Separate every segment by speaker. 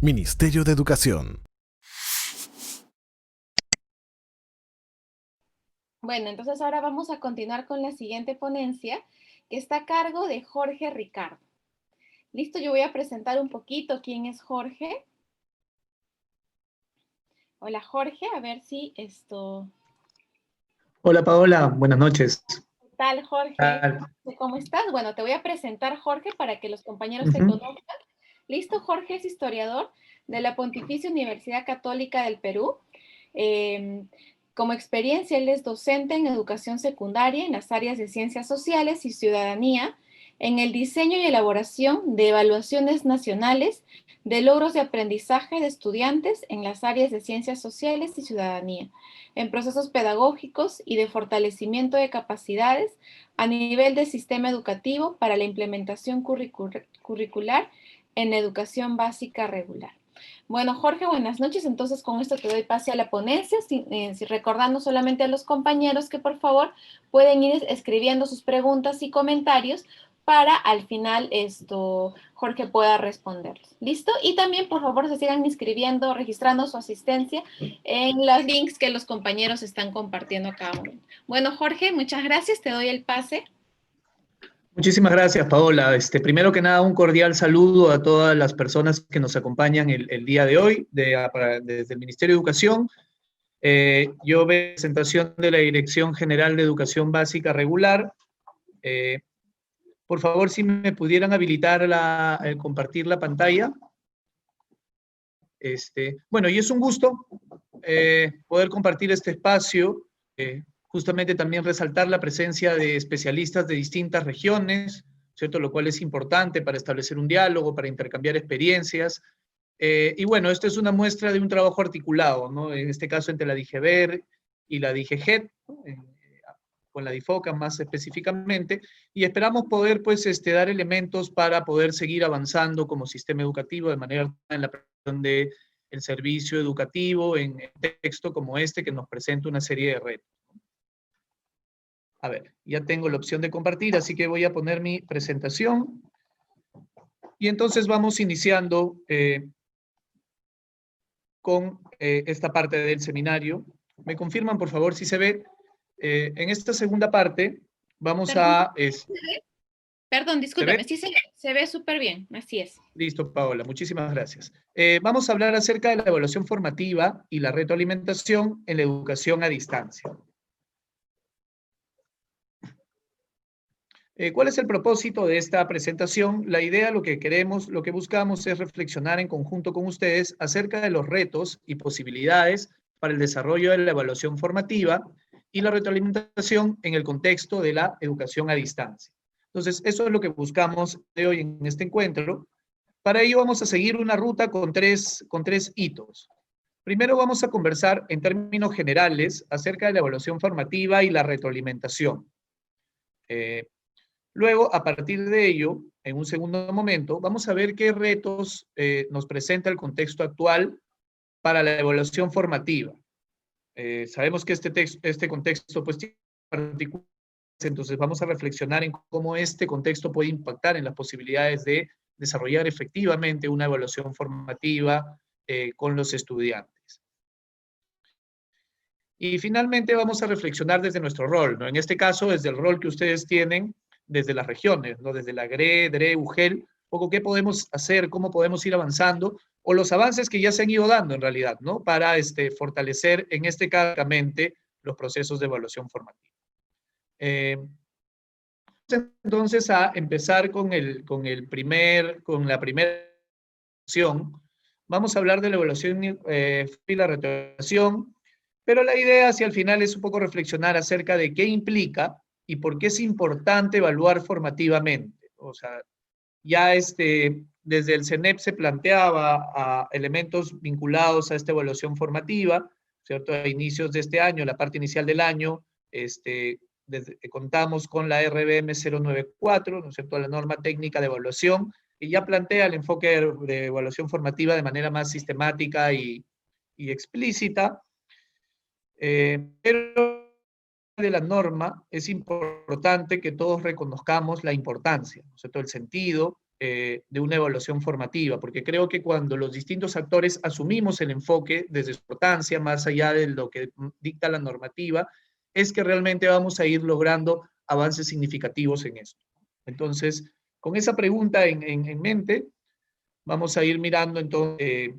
Speaker 1: Ministerio de Educación.
Speaker 2: Bueno, entonces ahora vamos a continuar con la siguiente ponencia, que está a cargo de Jorge Ricardo. Listo, yo voy a presentar un poquito quién es Jorge. Hola Jorge, a ver si esto...
Speaker 3: Hola Paola, buenas noches.
Speaker 2: ¿Qué tal Jorge?
Speaker 3: Ah,
Speaker 2: ¿Cómo estás? Bueno, te voy a presentar Jorge para que los compañeros te
Speaker 3: ujú.
Speaker 2: conozcan. Listo, Jorge es historiador de la Pontificia Universidad Católica del Perú. Eh, Como experiencia, él es docente en educación secundaria en las áreas de ciencias sociales y ciudadanía, en el diseño y elaboración de evaluaciones nacionales de logros de aprendizaje de estudiantes en las áreas de ciencias sociales y ciudadanía, en procesos pedagógicos y de fortalecimiento de capacidades a nivel del sistema educativo para la implementación curricular en educación básica regular. Bueno, Jorge, buenas noches. Entonces, con esto te doy pase a la ponencia, recordando solamente a los compañeros que por favor pueden ir escribiendo sus preguntas y comentarios para al final Jorge pueda responderlos. ¿Listo? Y también, por favor, se sigan inscribiendo, registrando su asistencia en los links que los compañeros están compartiendo a cada momento. Bueno, Jorge, muchas gracias. Te doy el pase.
Speaker 3: Muchísimas gracias Paola. Primero que nada, un cordial saludo a todas las personas que nos acompañan el día de hoy desde el Ministerio de Educación. Yo veo la presentación de la Dirección General de Educación Básica Regular. Eh, por favor, si me pudieran habilitar el compartir la pantalla. Bueno, y es un gusto poder compartir este espacio, justamente también resaltar la presencia de especialistas de distintas regiones, ¿cierto? Lo cual es importante para establecer un diálogo, para intercambiar experiencias. Y bueno, esto es una muestra de un trabajo articulado, ¿no? En este caso entre la DIGEVER y la DIGEJET, ¿no? Con la DIFOCA más específicamente, y esperamos poder pues dar elementos para poder seguir avanzando como sistema educativo de manera en la presentación de el servicio educativo en texto como este que nos presenta una serie de retos. A ver, ya tengo la opción de compartir, así que voy a poner mi presentación y entonces vamos iniciando con esta parte del seminario. ¿Me confirman, por favor, si se ve? En esta segunda parte vamos
Speaker 2: Perdón,
Speaker 3: a...
Speaker 2: perdón,
Speaker 3: ¿Se
Speaker 2: discúlpame,
Speaker 3: ve?
Speaker 2: sí se ve súper bien, así es.
Speaker 3: Listo, Paola, muchísimas gracias. Vamos a hablar acerca de la evaluación formativa y la retroalimentación en la educación a distancia. ¿Cuál es el propósito de esta presentación? La idea, lo que queremos, lo que buscamos es reflexionar en conjunto con ustedes acerca de los retos y posibilidades para el desarrollo de la evaluación formativa y la retroalimentación en el contexto de la educación a distancia. Entonces, eso es lo que buscamos de hoy en este encuentro. Para ello vamos a seguir una ruta con tres hitos. Primero vamos a conversar en términos generales acerca de la evaluación formativa y la retroalimentación. Luego, a partir de ello, en un segundo momento, vamos a ver qué retos nos presenta el contexto actual para la evaluación formativa. Sabemos que este contexto pues, tiene particularidades, entonces vamos a reflexionar en cómo este contexto puede impactar en las posibilidades de desarrollar efectivamente una evaluación formativa con los estudiantes. Y finalmente vamos a reflexionar desde nuestro rol, ¿no? En este caso, desde el rol que ustedes tienen desde las regiones, ¿no? Desde la GRE, DRE, UGEL, un poco qué podemos hacer, cómo podemos ir avanzando, o los avances que ya se han ido dando en realidad, ¿no? Para fortalecer en este caso los procesos de evaluación formativa. Entonces a empezar con la primera sección. Vamos a hablar de la evaluación y la retroalimentación, pero la idea hacia el final es un poco reflexionar acerca de qué implica y por qué es importante evaluar formativamente. O sea, ya desde el CENEP se planteaba elementos vinculados a esta evaluación formativa, ¿cierto? A inicios de este año, la parte inicial del año, contamos con la RBM 094, ¿no es cierto? La norma técnica de evaluación, y ya plantea el enfoque de evaluación formativa de manera más sistemática y explícita, pero de la norma es importante que todos reconozcamos la importancia, ¿no es cierto? El sentido de una evaluación formativa, porque creo que cuando los distintos actores asumimos el enfoque desde su importancia, más allá de lo que dicta la normativa, es que realmente vamos a ir logrando avances significativos en esto. Entonces, con esa pregunta en mente, vamos a ir mirando entonces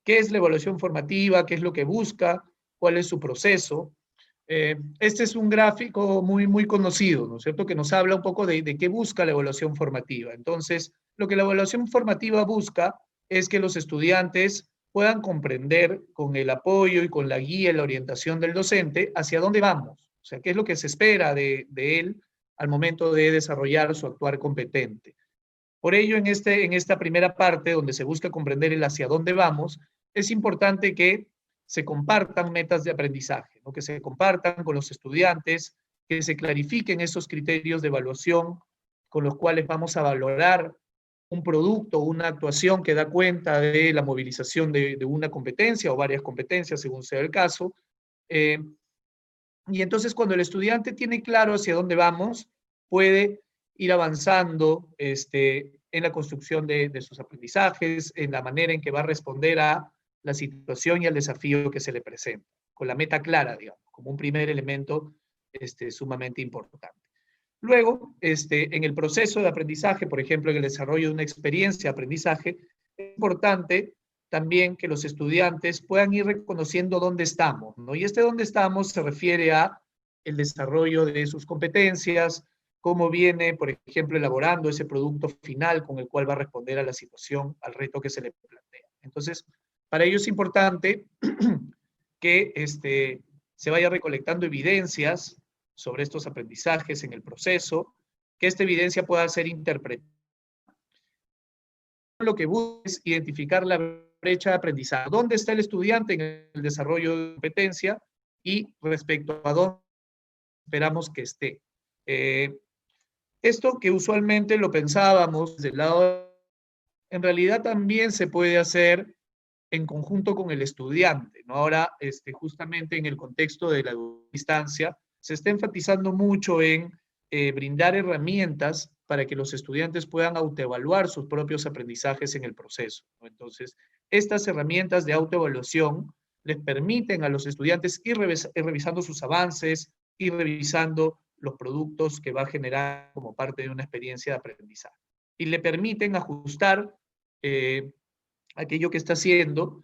Speaker 3: qué es la evaluación formativa, qué es lo que busca, cuál es su proceso. Este es un gráfico muy conocido, ¿no es cierto?, que nos habla un poco de qué busca la evaluación formativa. Entonces, lo que la evaluación formativa busca es que los estudiantes puedan comprender con el apoyo y con la guía y la orientación del docente hacia dónde vamos, o sea, qué es lo que se espera de él al momento de desarrollar su actuar competente. Por ello, en esta primera parte, donde se busca comprender el hacia dónde vamos, es importante que se compartan metas de aprendizaje, ¿no?, que se compartan con los estudiantes, que se clarifiquen esos criterios de evaluación con los cuales vamos a valorar un producto o una actuación que da cuenta de la movilización de una competencia o varias competencias, según sea el caso. Y entonces, cuando el estudiante tiene claro hacia dónde vamos, puede ir avanzando en la construcción de sus aprendizajes, en la manera en que va a responder a la situación y al desafío que se le presenta, con la meta clara, digamos, como un primer elemento sumamente importante. Luego, en el proceso de aprendizaje, por ejemplo, en el desarrollo de una experiencia de aprendizaje, es importante también que los estudiantes puedan ir reconociendo dónde estamos, ¿no? Y dónde estamos se refiere a el desarrollo de sus competencias, cómo viene, por ejemplo, elaborando ese producto final con el cual va a responder a la situación, al reto que se le plantea. Entonces, para ello es importante que se vaya recolectando evidencias sobre estos aprendizajes en el proceso, que esta evidencia pueda ser interpretada. Lo que busca es identificar la brecha de aprendizaje. ¿Dónde está el estudiante en el desarrollo de competencia y respecto a dónde esperamos que esté? Esto que usualmente lo pensábamos del lado, en realidad también se puede hacer en conjunto con el estudiante, ¿no? Ahora, justamente en el contexto de la distancia, se está enfatizando mucho en brindar herramientas para que los estudiantes puedan autoevaluar sus propios aprendizajes en el proceso, ¿no? Entonces, estas herramientas de autoevaluación les permiten a los estudiantes ir revisando sus avances, ir revisando los productos que va a generar como parte de una experiencia de aprendizaje. Y le permiten ajustar aquello que está haciendo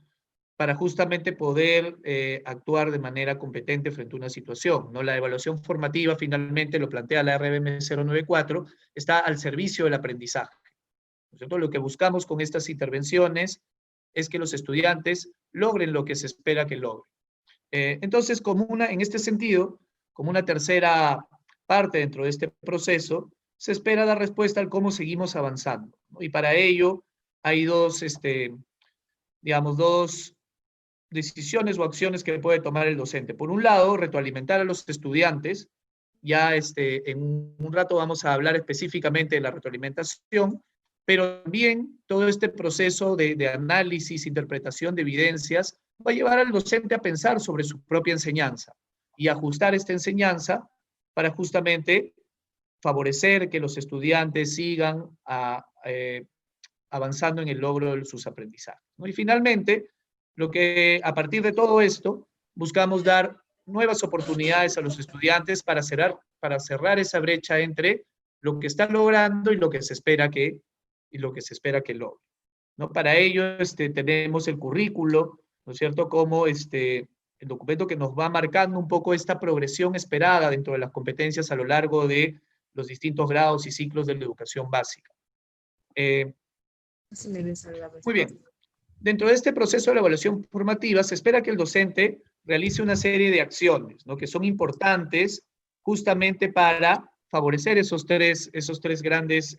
Speaker 3: para justamente poder actuar de manera competente frente a una situación, ¿no? La evaluación formativa, finalmente, lo plantea la RBM 094, está al servicio del aprendizaje, ¿no es cierto? Lo que buscamos con estas intervenciones es que los estudiantes logren lo que se espera que logren. Entonces, en este sentido, como una tercera parte dentro de este proceso, se espera dar respuesta al cómo seguimos avanzando, ¿no? Y para ello hay dos decisiones o acciones que puede tomar el docente. Por un lado, retroalimentar a los estudiantes. Ya en un rato vamos a hablar específicamente de la retroalimentación, pero también todo este proceso de análisis, interpretación de evidencias, va a llevar al docente a pensar sobre su propia enseñanza y ajustar esta enseñanza para justamente favorecer que los estudiantes sigan avanzando en el logro de sus aprendizajes, ¿no? Y finalmente, a partir de todo esto, buscamos dar nuevas oportunidades a los estudiantes para cerrar esa brecha entre lo que están logrando y lo que se espera que logren, ¿no? Para ello tenemos el currículo, ¿no es cierto?, como el documento que nos va marcando un poco esta progresión esperada dentro de las competencias a lo largo de los distintos grados y ciclos de la educación básica. Muy bien. Dentro de este proceso de la evaluación formativa, se espera que el docente realice una serie de acciones, ¿no?, que son importantes justamente para favorecer esos tres grandes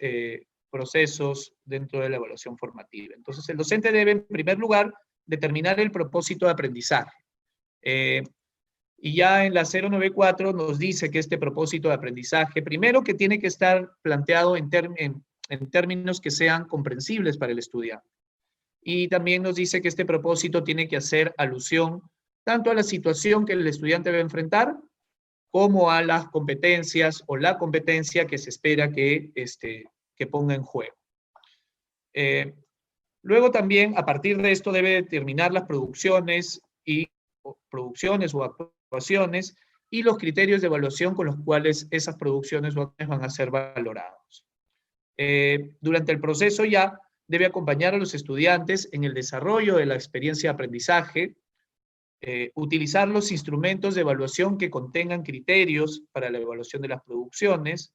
Speaker 3: procesos dentro de la evaluación formativa. Entonces, el docente debe, en primer lugar, determinar el propósito de aprendizaje. Y ya en la 094 nos dice que este propósito de aprendizaje, primero, que tiene que estar planteado en términos que sean comprensibles para el estudiante. Y también nos dice que este propósito tiene que hacer alusión tanto a la situación que el estudiante va a enfrentar, como a las competencias o la competencia que se espera que ponga en juego. Luego también, a partir de esto, debe determinar las producciones o actuaciones y los criterios de evaluación con los cuales esas producciones o acciones van a ser valorados. Durante el proceso ya debe acompañar a los estudiantes en el desarrollo de la experiencia de aprendizaje, utilizar los instrumentos de evaluación que contengan criterios para la evaluación de las producciones,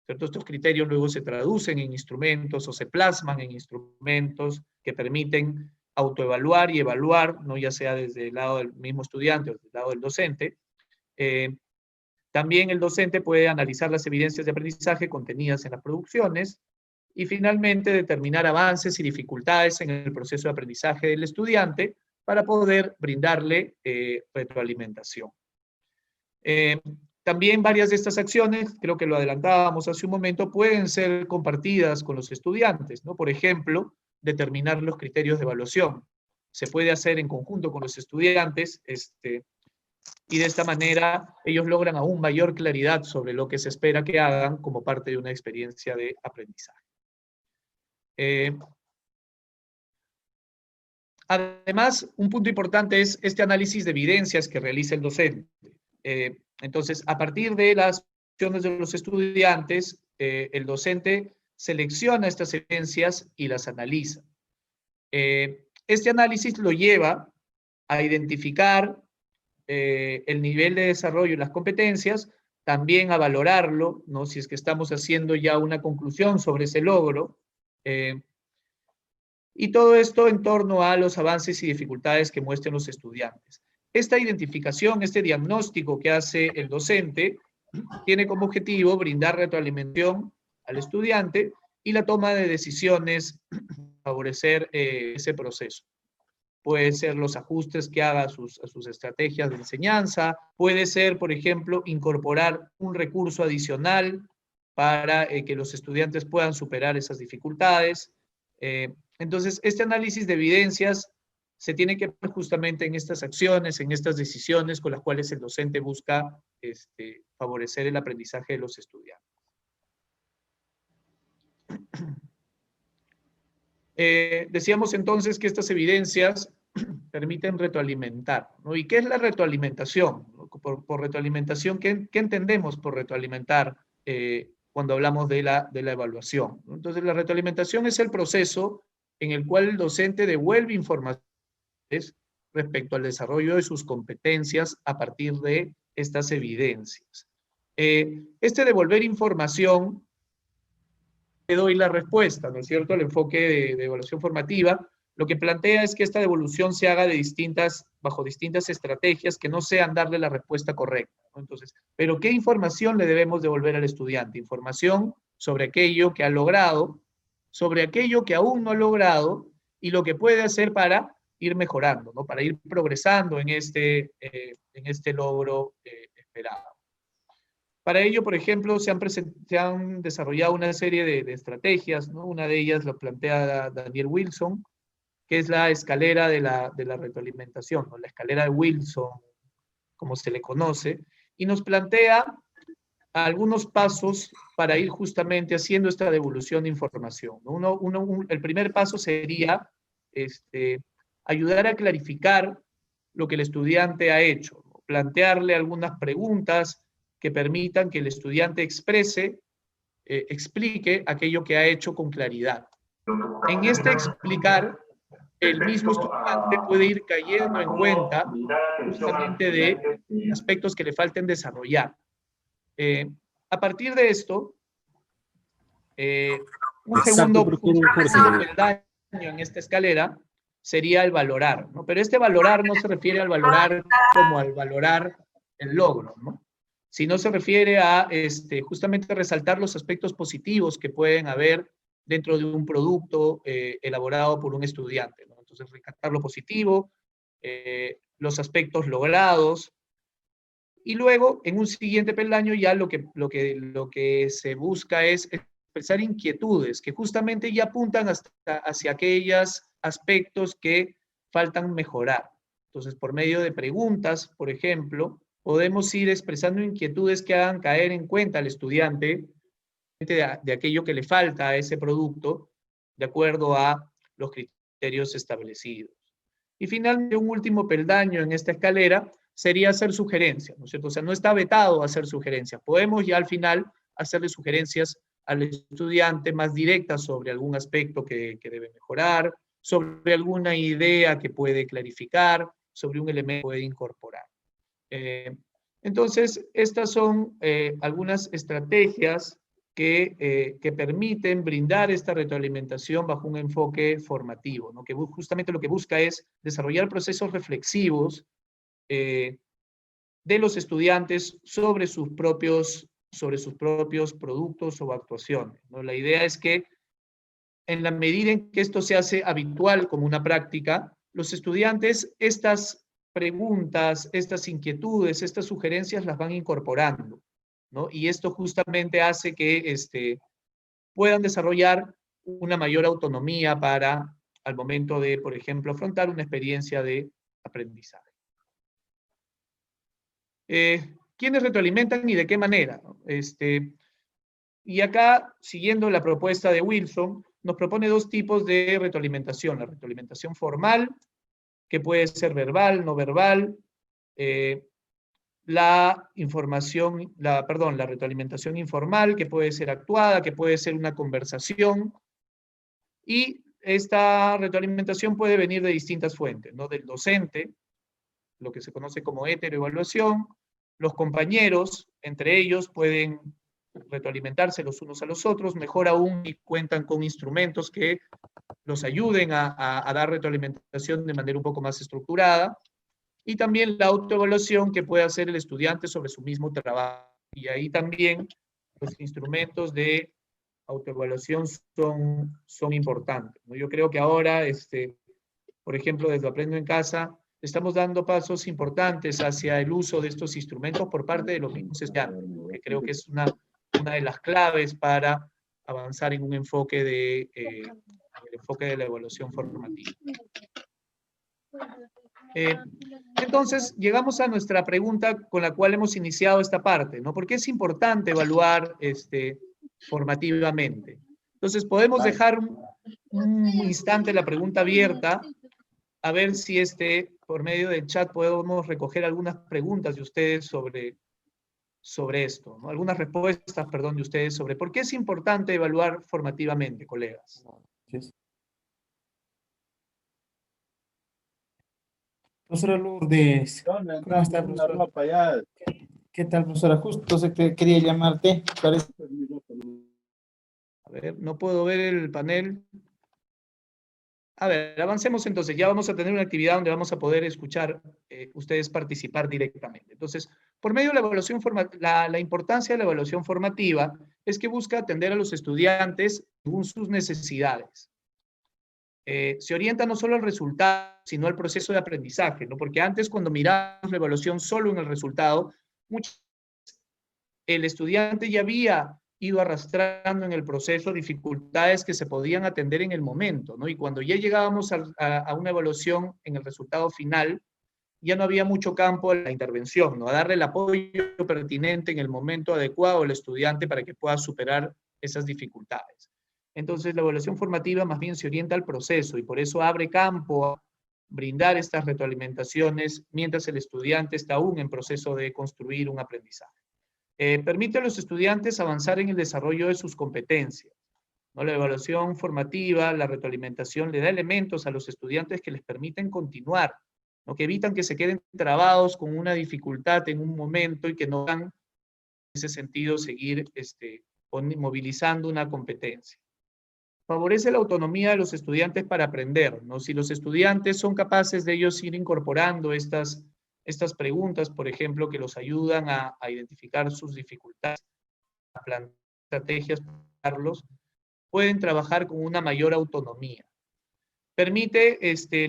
Speaker 3: ¿cierto? Estos criterios luego se traducen en instrumentos o se plasman en instrumentos que permiten autoevaluar y evaluar, ¿no? Ya sea desde el lado del mismo estudiante o desde el lado del docente. También el docente puede analizar las evidencias de aprendizaje contenidas en las producciones y finalmente determinar avances y dificultades en el proceso de aprendizaje del estudiante para poder brindarle retroalimentación. También varias de estas acciones, creo que lo adelantábamos hace un momento, pueden ser compartidas con los estudiantes, ¿no? Por ejemplo, determinar los criterios de evaluación. Se puede hacer en conjunto con los estudiantes, y de esta manera ellos logran aún mayor claridad sobre lo que se espera que hagan como parte de una experiencia de aprendizaje. Además, un punto importante es este análisis de evidencias que realiza el docente. Entonces, a partir de las acciones de los estudiantes, el docente selecciona estas evidencias y las analiza. Este análisis lo lleva a identificar el nivel de desarrollo y las competencias, también a valorarlo, ¿no? Si es que estamos haciendo ya una conclusión sobre ese logro, y todo esto en torno a los avances y dificultades que muestren los estudiantes. Esta identificación, este diagnóstico que hace el docente, tiene como objetivo brindar retroalimentación al estudiante y la toma de decisiones para favorecer ese proceso. Puede ser los ajustes que haga a sus estrategias de enseñanza, puede ser, por ejemplo, incorporar un recurso adicional para que los estudiantes puedan superar esas dificultades. Entonces, este análisis de evidencias se tiene que ver justamente en estas acciones, en estas decisiones con las cuales el docente busca favorecer el aprendizaje de los estudiantes. Decíamos entonces que estas evidencias permiten retroalimentar, ¿no? ¿Y qué es la retroalimentación? Por retroalimentación, ¿qué entendemos por retroalimentar cuando hablamos de la evaluación? Entonces, la retroalimentación es el proceso en el cual el docente devuelve informaciones respecto al desarrollo de sus competencias a partir de estas evidencias. Este devolver información, le doy la respuesta, ¿no es cierto? El enfoque de evaluación formativa lo que plantea es que esta devolución se haga bajo distintas estrategias que no sean darle la respuesta correcta, ¿no? Entonces, ¿pero qué información le debemos devolver al estudiante? Información sobre aquello que ha logrado, sobre aquello que aún no ha logrado y lo que puede hacer para ir mejorando, ¿no? Para ir progresando en este logro esperado. Para ello, por ejemplo, se han desarrollado una serie de estrategias, ¿no? Una de ellas lo plantea Daniel Wilson, que es la escalera de la retroalimentación, ¿no? La escalera de Wilson, como se le conoce, y nos plantea algunos pasos para ir justamente haciendo esta devolución de información, ¿no? El primer paso sería ayudar a clarificar lo que el estudiante ha hecho, ¿no? Plantearle algunas preguntas que permitan que el estudiante explique aquello que ha hecho con claridad. En este explicar, el mismo estudiante puede ir cayendo en cuenta justamente de aspectos que le falten desarrollar. A partir de esto, un segundo peldaño en esta escalera sería el valorar, ¿no? Pero este valorar no se refiere al valorar como al valorar el logro, ¿no? Sino se refiere a justamente resaltar los aspectos positivos que pueden haber dentro de un producto elaborado por un estudiante, ¿no? Entonces, rescatar lo positivo, los aspectos logrados, y luego, en un siguiente peldaño, ya lo que se busca es expresar inquietudes, que justamente ya apuntan hacia aquellos aspectos que faltan mejorar. Entonces, por medio de preguntas, por ejemplo, podemos ir expresando inquietudes que hagan caer en cuenta al estudiante de aquello que le falta a ese producto, de acuerdo a los criterios establecidos. Y finalmente, un último peldaño en esta escalera sería hacer sugerencias, ¿no es cierto? O sea, no está vetado hacer sugerencias. Podemos ya al final hacerle sugerencias al estudiante más directas sobre algún aspecto que debe mejorar, sobre alguna idea que puede clarificar, sobre un elemento que puede incorporar. Entonces, estas son algunas estrategias que permiten brindar esta retroalimentación bajo un enfoque formativo, ¿no? Que justamente lo que busca es desarrollar procesos reflexivos de los estudiantes sobre sus propios productos o actuaciones, ¿no? La idea es que en la medida en que esto se hace habitual como una práctica, los estudiantes estas preguntas, estas inquietudes, estas sugerencias las van incorporando, ¿no? Y esto justamente hace que puedan desarrollar una mayor autonomía para al momento de, por ejemplo, afrontar una experiencia de aprendizaje. ¿Quiénes retroalimentan y de qué manera? Y acá, siguiendo la propuesta de Wilson, nos propone dos tipos de retroalimentación. La retroalimentación formal, que puede ser verbal, no verbal, la retroalimentación informal, que puede ser actuada, que puede ser una conversación, y esta retroalimentación puede venir de distintas fuentes, ¿no? Del docente, lo que se conoce como heteroevaluación, los compañeros, entre ellos, pueden retroalimentarse los unos a los otros, mejor aún y cuentan con instrumentos que los ayuden a dar retroalimentación de manera un poco más estructurada, y también la autoevaluación que puede hacer el estudiante sobre su mismo trabajo. Y ahí también los instrumentos de autoevaluación son importantes, ¿no? Yo creo que ahora, por ejemplo, desde Aprendo en Casa, estamos dando pasos importantes hacia el uso de estos instrumentos por parte de los mismos estudiantes, que creo que es una de las claves para avanzar en un enfoque el enfoque de la evaluación formativa. Entonces, llegamos a nuestra pregunta con la cual hemos iniciado esta parte, ¿no? ¿Por qué es importante evaluar formativamente? Entonces, podemos dejar un instante la pregunta abierta, a ver si por medio del chat podemos recoger algunas preguntas de ustedes sobre esto, ¿no? Algunas respuestas, perdón, de ustedes sobre por qué es importante evaluar formativamente, colegas.
Speaker 4: Profesora Lourdes, ¿cómo está, profesora? ¿Qué tal, profesora? Justo quería llamarte.
Speaker 3: A ver, no puedo ver el panel. A ver, avancemos entonces. Ya vamos a tener una actividad donde vamos a poder escuchar ustedes participar directamente. Entonces, por medio de la evaluación formativa, la importancia de la evaluación formativa es que busca atender a los estudiantes según sus necesidades. Se orienta no solo al resultado, sino al proceso de aprendizaje, ¿no? Porque antes, cuando mirábamos la evaluación solo en el resultado, el estudiante ya había ido arrastrando en el proceso dificultades que se podían atender en el momento, ¿no? Y cuando ya llegábamos a una evaluación en el resultado final, ya no había mucho campo a la intervención, ¿no? A darle el apoyo pertinente en el momento adecuado al estudiante para que pueda superar esas dificultades. Entonces, la evaluación formativa más bien se orienta al proceso y por eso abre campo a brindar estas retroalimentaciones mientras el estudiante está aún en proceso de construir un aprendizaje. Permite a los estudiantes avanzar en el desarrollo de sus competencias, ¿no? La evaluación formativa, la retroalimentación, le da elementos a los estudiantes que les permiten continuar, ¿no? Que evitan que se queden trabados con una dificultad en un momento y que no van, en ese sentido, seguir movilizando una competencia. Favorece la autonomía de los estudiantes para aprender, ¿no? Si los estudiantes son capaces de ellos ir incorporando estas preguntas, por ejemplo, que los ayudan a identificar sus dificultades, a plantear estrategias para ayudarlos, pueden trabajar con una mayor autonomía. Permite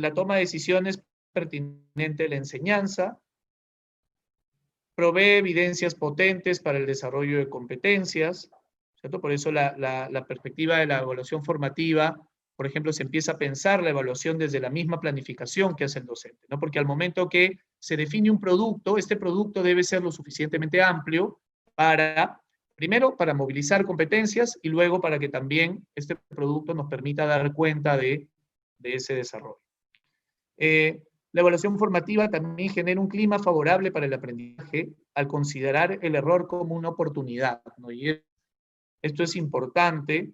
Speaker 3: la toma de decisiones pertinentes a la enseñanza, provee evidencias potentes para el desarrollo de competencias, ¿cierto? Por eso la perspectiva de la evaluación formativa, por ejemplo, se empieza a pensar la evaluación desde la misma planificación que hace el docente, ¿no? Porque al momento que se define un producto, este producto debe ser lo suficientemente amplio para Primero, para movilizar competencias y luego para que también este producto nos permita dar cuenta de ese desarrollo. La evaluación formativa también genera un clima favorable para el aprendizaje al considerar el error como una oportunidad, ¿no? Y esto es importante.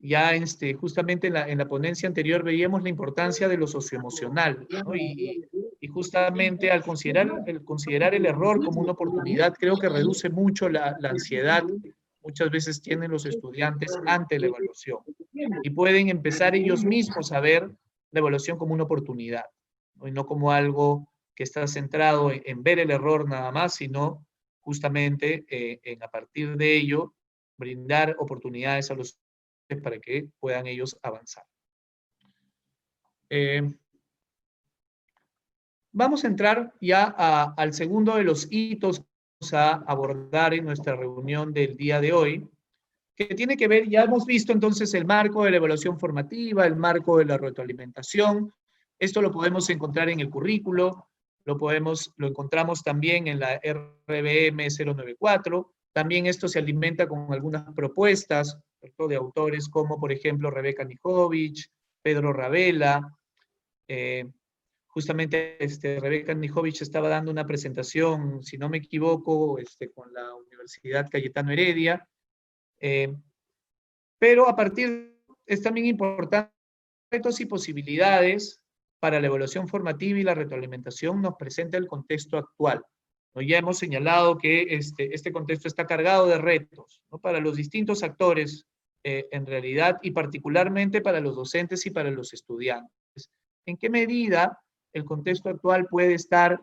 Speaker 3: Ya justamente en la ponencia anterior veíamos la importancia de lo socioemocional, ¿no? Y justamente al considerar el error como una oportunidad, creo que reduce mucho la ansiedad que muchas veces tienen los estudiantes ante la evaluación. Y pueden empezar ellos mismos a ver la evaluación como una oportunidad, ¿no? Y no como algo que está centrado en ver el error nada más, sino justamente en a partir de ello brindar oportunidades a los para que puedan ellos avanzar. Vamos a entrar ya al segundo de los hitos que vamos a abordar en nuestra reunión del día de hoy, que tiene que ver, ya hemos visto entonces el marco de la evaluación formativa, el marco de la retroalimentación. Esto lo podemos encontrar en el currículo, lo encontramos también en la RBM 094. También esto se alimenta con algunas propuestas, ¿cierto?, de autores como, por ejemplo, Rebeca Nijovic, Pedro Ravela. Justamente Rebeca Nijovic estaba dando una presentación, si no me equivoco, con la Universidad Cayetano Heredia. Pero a partir, es también importante, retos y posibilidades para la evaluación formativa y la retroalimentación nos presenta el contexto actual. ¿No? Ya hemos señalado que este contexto está cargado de retos, ¿no?, para los distintos actores en realidad, y particularmente para los docentes y para los estudiantes. ¿En qué medida el contexto actual puede estar,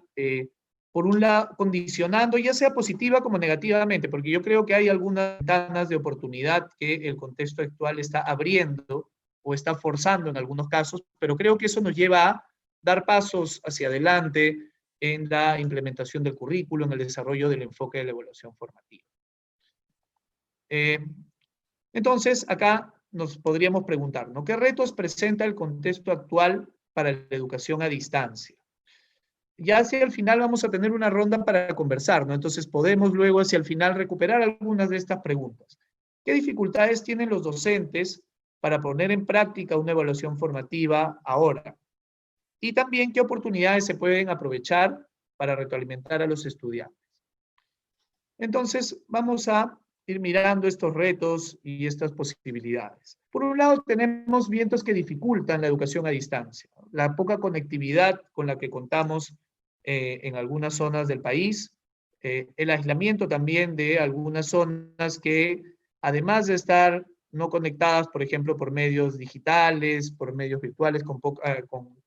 Speaker 3: por un lado, condicionando, ya sea positiva como negativamente? Porque yo creo que hay algunas ventanas de oportunidad que el contexto actual está abriendo o está forzando en algunos casos, pero creo que eso nos lleva a dar pasos hacia adelante en la implementación del currículo, en el desarrollo del enfoque de la evaluación formativa. Entonces, acá nos podríamos preguntar, ¿no?, ¿qué retos presenta el contexto actual para la educación a distancia? Ya hacia el final vamos a tener una ronda para conversar, ¿no? Entonces podemos luego hacia el final recuperar algunas de estas preguntas. ¿Qué dificultades tienen los docentes para poner en práctica una evaluación formativa ahora? Y también, ¿qué oportunidades se pueden aprovechar para retroalimentar a los estudiantes? Entonces, vamos a ir mirando estos retos y estas posibilidades. Por un lado, tenemos vientos que dificultan la educación a distancia. La poca conectividad con la que contamos en algunas zonas del país, el aislamiento también de algunas zonas que, además de estar no conectadas, por ejemplo, por medios digitales, por medios virtuales,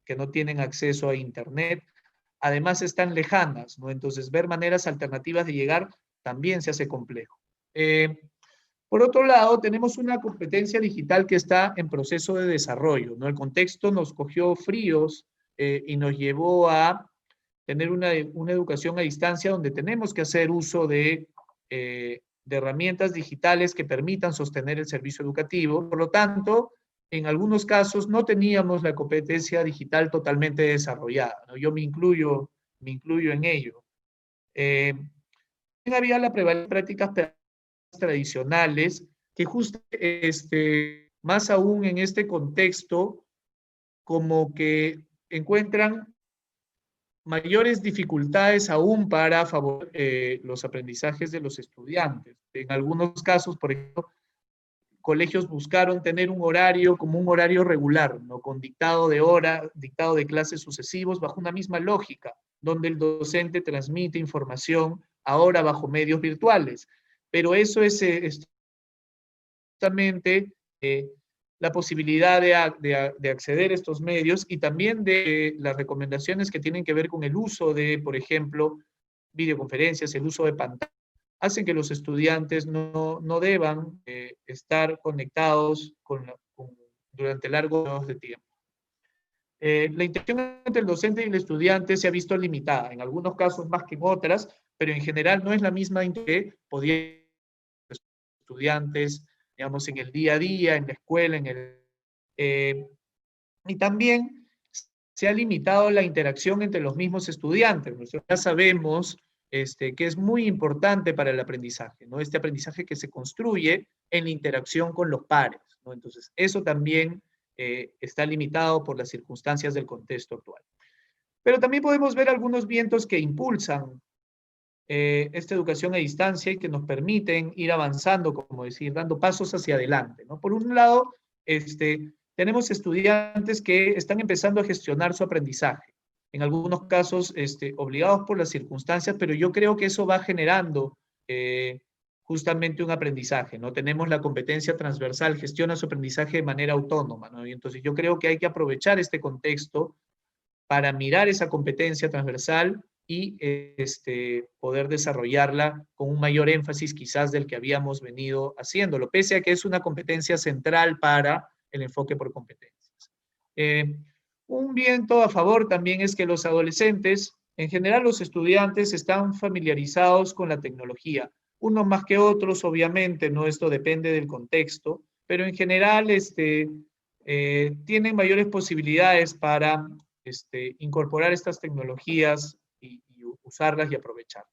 Speaker 3: que no tienen acceso a Internet, además están lejanas, ¿no? Entonces, ver maneras alternativas de llegar también se hace complejo. Por otro lado, tenemos una competencia digital que está en proceso de desarrollo, ¿no? El contexto nos cogió fríos y nos llevó a tener una educación a distancia donde tenemos que hacer uso de herramientas digitales que permitan sostener el servicio educativo. Por lo tanto, en algunos casos no teníamos la competencia digital totalmente desarrollada, ¿no? Yo me incluyo en ello. Había la prevalencia de prácticas tradicionales que justo más aún en este contexto como que encuentran mayores dificultades aún para favorecer los aprendizajes de los estudiantes. En algunos casos, por ejemplo, colegios buscaron tener un horario como un horario regular, ¿no?, con dictado de clases sucesivos bajo una misma lógica, donde el docente transmite información ahora bajo medios virtuales. Pero eso es justamente la posibilidad de acceder a estos medios y también de las recomendaciones que tienen que ver con el uso de, por ejemplo, videoconferencias, el uso de pantalla, hacen que los estudiantes no deban estar conectados durante largos periodos de tiempo. La interacción entre el docente y el estudiante se ha visto limitada, en algunos casos más que en otras, pero en general no es la misma que podían los estudiantes, digamos, en el día a día, en la escuela, y también se ha limitado la interacción entre los mismos estudiantes. Nosotros ya sabemos que es muy importante para el aprendizaje, ¿no? Este aprendizaje que se construye en la interacción con los pares, ¿no? Entonces, eso también está limitado por las circunstancias del contexto actual. Pero también podemos ver algunos vientos que impulsan esta educación a distancia y que nos permiten ir avanzando, como decir, dando pasos hacia adelante, ¿no? Por un lado, tenemos estudiantes que están empezando a gestionar su aprendizaje, en algunos casos obligados por las circunstancias, pero yo creo que eso va generando justamente un aprendizaje, ¿no? Tenemos la competencia transversal, gestiona su aprendizaje de manera autónoma, ¿no? Y entonces yo creo que hay que aprovechar este contexto para mirar esa competencia transversal y poder desarrollarla con un mayor énfasis quizás del que habíamos venido haciéndolo, pese a que es una competencia central para el enfoque por competencias. Un viento a favor también es que los adolescentes, en general los estudiantes, están familiarizados con la tecnología, unos más que otros, obviamente, ¿no? Esto depende del contexto, pero en general tienen mayores posibilidades para incorporar estas tecnologías y usarlas y aprovecharlas.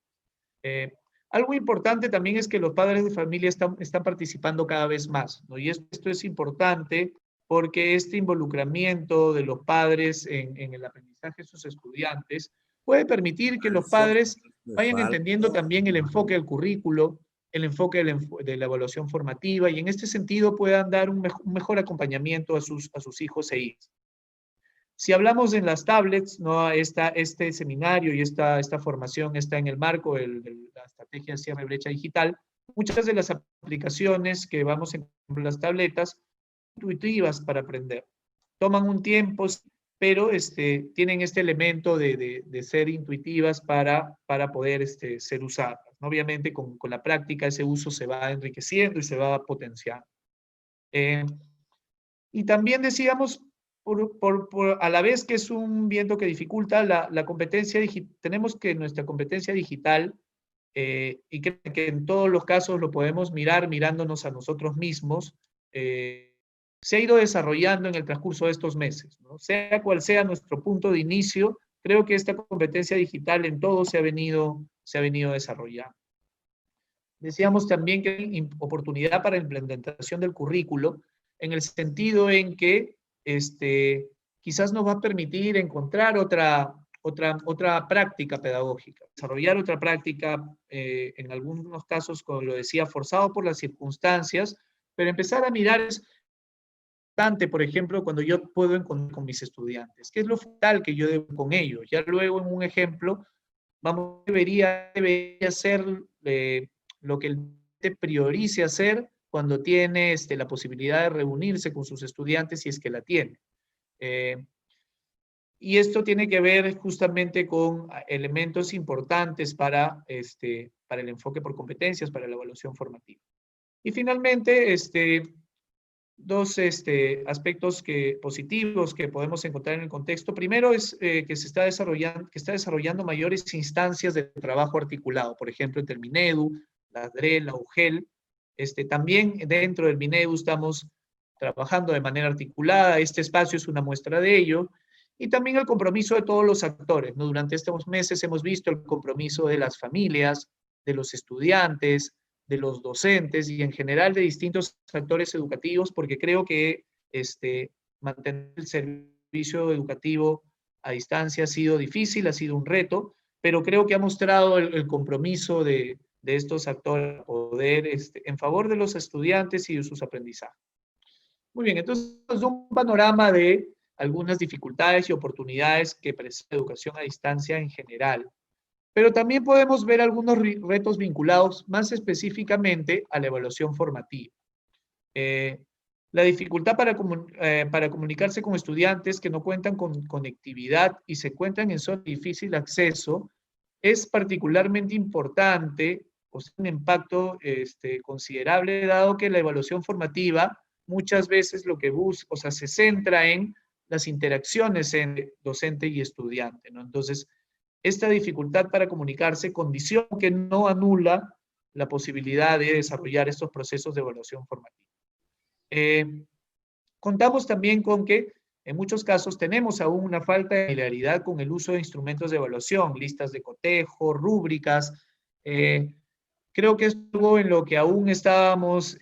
Speaker 3: Algo importante también es que los padres de familia están participando cada vez más, ¿no? Y esto es importante porque este involucramiento de los padres en el aprendizaje de sus estudiantes puede permitir que los padres vayan entendiendo también el enfoque del currículo, el enfoque de la evaluación formativa, y en este sentido puedan dar un mejor acompañamiento a sus hijos e hijas. Si hablamos en las tablets, ¿no? Este seminario y esta formación está en el marco de la estrategia de cierre de brecha digital. Muchas de las aplicaciones que vamos a encontrar en las tabletas intuitivas para aprender. Toman un tiempo, pero tienen este elemento de ser intuitivas para poder ser usadas. Obviamente con la práctica ese uso se va enriqueciendo y se va potenciando. Y también decíamos, a la vez que es un viento que dificulta la competencia digital, tenemos que nuestra competencia digital, y creo que en todos los casos lo podemos mirar mirándonos a nosotros mismos, se ha ido desarrollando en el transcurso de estos meses, ¿no? Sea cual sea nuestro punto de inicio, creo que esta competencia digital en todo se ha venido desarrollando. Decíamos también que hay oportunidad para la implementación del currículo, en el sentido en que quizás nos va a permitir encontrar otra práctica pedagógica, desarrollar otra práctica, en algunos casos, como lo decía, forzado por las circunstancias, pero empezar a mirar, por ejemplo, cuando yo puedo encontrar con mis estudiantes, ¿qué es lo fundamental que yo debo con ellos? Ya luego en un ejemplo, debería ser lo que el priorice hacer cuando tiene la posibilidad de reunirse con sus estudiantes, si es que la tiene. Y esto tiene que ver justamente con elementos importantes para el enfoque por competencias, para la evaluación formativa. Y finalmente, dos aspectos positivos que podemos encontrar en el contexto. Primero es que está desarrollando mayores instancias de trabajo articulado, por ejemplo, entre el Minedu, la DRE, la UGEL. También dentro del Minedu estamos trabajando de manera articulada. Este espacio es una muestra de ello. Y también el compromiso de todos los actores, ¿no? Durante estos meses hemos visto el compromiso de las familias, de los estudiantes, de los docentes y en general de distintos actores educativos, porque creo que mantener el servicio educativo a distancia ha sido difícil, ha sido un reto, pero creo que ha mostrado el compromiso de estos actores a poder, en favor de los estudiantes y de sus aprendizajes. Muy bien, entonces un panorama de algunas dificultades y oportunidades que presenta la educación a distancia en general. Pero también podemos ver algunos retos vinculados más específicamente a la evaluación formativa. La dificultad para comunicarse con estudiantes que no cuentan con conectividad y se encuentran en zona de difícil acceso es particularmente importante, o sea, un impacto considerable, dado que la evaluación formativa muchas veces lo que busca, o sea, se centra en las interacciones entre docente y estudiante, ¿no? Entonces, esta dificultad para comunicarse condiciona que no anula la posibilidad de desarrollar estos procesos de evaluación formativa. Contamos también con que en muchos casos tenemos aún una falta de familiaridad con el uso de instrumentos de evaluación, listas de cotejo, rúbricas. Creo que es algo en lo que aún estábamos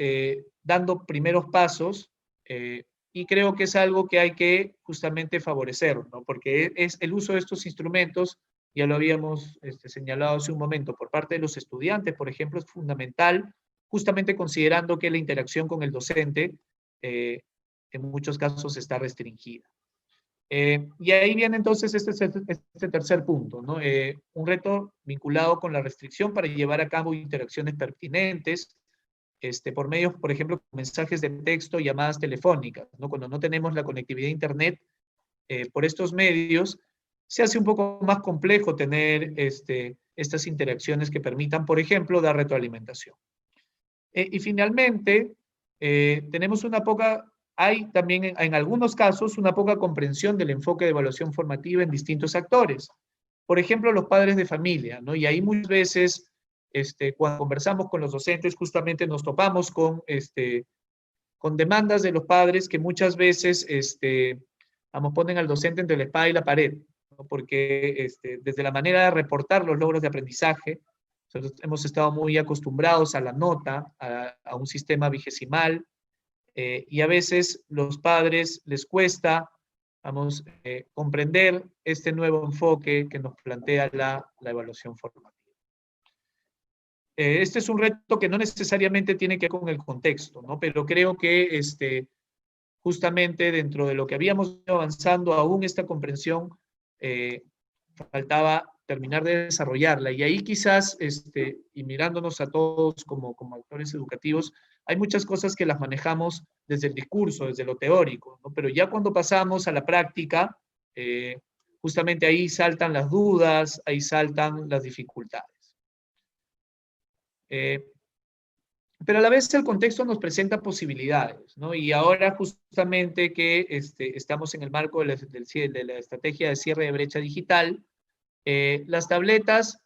Speaker 3: dando primeros pasos, y creo que es algo que hay que justamente favorecer, ¿no? Porque es el uso de estos instrumentos, ya lo habíamos señalado hace un momento, por parte de los estudiantes, por ejemplo, es fundamental, justamente considerando que la interacción con el docente en muchos casos está restringida. Y ahí viene entonces este tercer punto, ¿no? Un reto vinculado con la restricción para llevar a cabo interacciones pertinentes, por medios, por ejemplo, mensajes de texto, llamadas telefónicas, ¿no? Cuando no tenemos la conectividad a Internet, por estos medios, se hace un poco más complejo tener estas interacciones que permitan, por ejemplo, dar retroalimentación. Y finalmente, hay también en algunos casos una poca comprensión del enfoque de evaluación formativa en distintos actores. Por ejemplo, los padres de familia, ¿no? Y ahí muchas veces, cuando conversamos con los docentes, justamente nos topamos con demandas de los padres que muchas veces ponen al docente entre la espada y la pared, ¿no? Porque desde la manera de reportar los logros de aprendizaje, nosotros hemos estado muy acostumbrados a la nota, a un sistema vigesimal, y a veces los padres les cuesta, comprender este nuevo enfoque que nos plantea la evaluación formativa. Este es un reto que no necesariamente tiene que ver con el contexto, ¿no? Pero creo que justamente dentro de lo que habíamos ido avanzando, aún esta comprensión faltaba terminar de desarrollarla. Y ahí quizás, y mirándonos a todos como actores educativos, hay muchas cosas que las manejamos desde el discurso, desde lo teórico, ¿no? Pero ya cuando pasamos a la práctica, justamente ahí saltan las dudas, ahí saltan las dificultades. Pero a la vez el contexto nos presenta posibilidades, ¿no? Y ahora justamente que estamos en el marco de la estrategia de cierre de brecha digital, las tabletas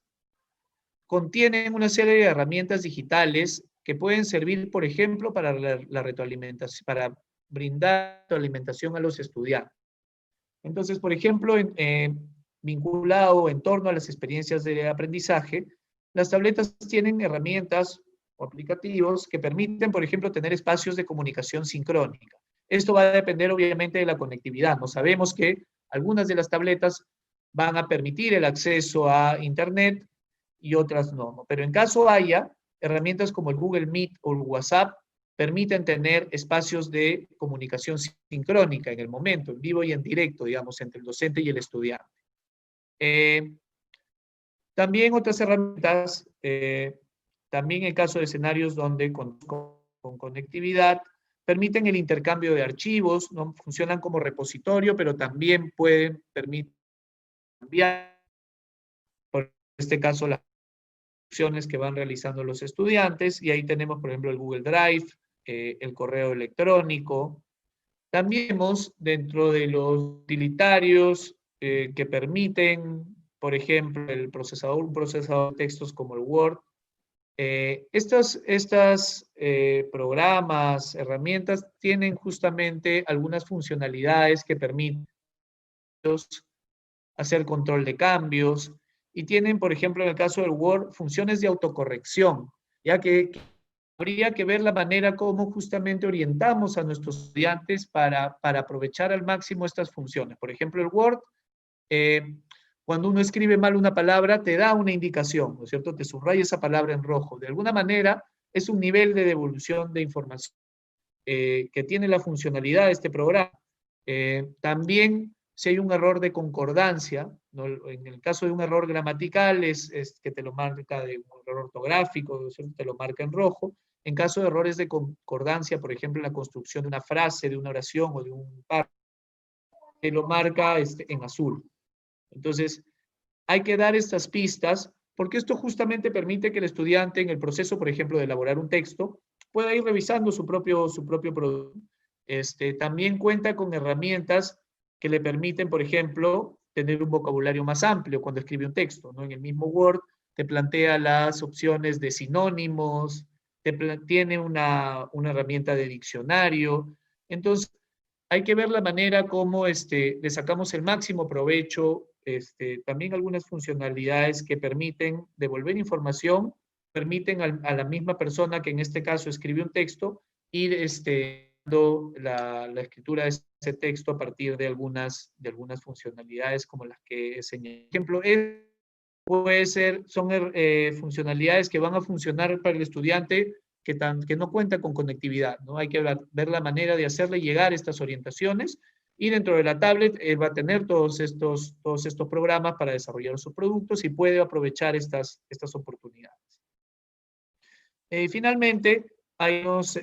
Speaker 3: contienen una serie de herramientas digitales que pueden servir, por ejemplo, para la retroalimentación, para brindar retroalimentación a los estudiantes. Entonces, por ejemplo, vinculado en torno a las experiencias de aprendizaje, las tabletas tienen herramientas o aplicativos que permiten, por ejemplo, tener espacios de comunicación sincrónica. Esto va a depender, obviamente, de la conectividad. No sabemos que algunas de las tabletas van a permitir el acceso a Internet y otras no. Pero en caso haya, herramientas como el Google Meet o el WhatsApp permiten tener espacios de comunicación sincrónica en el momento, en vivo y en directo, digamos, entre el docente y el estudiante. También otras herramientas, también en caso de escenarios donde con conectividad, permiten el intercambio de archivos, ¿no? Funcionan como repositorio, pero también pueden permitir cambiar, por este caso, las opciones que van realizando los estudiantes, y ahí tenemos, por ejemplo, el Google Drive, el correo electrónico. También vemos dentro de los utilitarios que permiten, por ejemplo, un procesador de textos como el Word. Estos programas, herramientas, tienen justamente algunas funcionalidades que permiten hacer control de cambios, y tienen, por ejemplo, en el caso del Word, funciones de autocorrección, ya que habría que ver la manera como justamente orientamos a nuestros estudiantes para aprovechar al máximo estas funciones. Por ejemplo, el Word, cuando uno escribe mal una palabra, te da una indicación, ¿no es cierto? Te subraya esa palabra en rojo. De alguna manera, es un nivel de devolución de información que tiene la funcionalidad de este programa. También, si hay un error de concordancia, ¿no? En el caso de un error gramatical, es que te lo marca de un error ortográfico, ¿no es cierto? Te lo marca en rojo. En caso de errores de concordancia, por ejemplo, en la construcción de una frase, de una oración o de un párrafo, te lo marca en azul. Entonces, hay que dar estas pistas, porque esto justamente permite que el estudiante, en el proceso, por ejemplo, de elaborar un texto, pueda ir revisando su propio producto. También cuenta con herramientas que le permiten, por ejemplo, tener un vocabulario más amplio cuando escribe un texto, ¿no? En el mismo Word te plantea las opciones de sinónimos, tiene una herramienta de diccionario. Entonces, hay que ver la manera como le sacamos el máximo provecho, también algunas funcionalidades que permiten devolver información, permiten a la misma persona que en este caso escribe un texto, ir dando la escritura de ese texto a partir de algunas funcionalidades como las que señalé. Por ejemplo, son funcionalidades que van a funcionar para el estudiante que no cuenta con conectividad, ¿no? Hay que ver la manera de hacerle llegar estas orientaciones, y dentro de la tablet él va a tener todos estos programas para desarrollar sus productos y puede aprovechar estas oportunidades. Finalmente, hay unos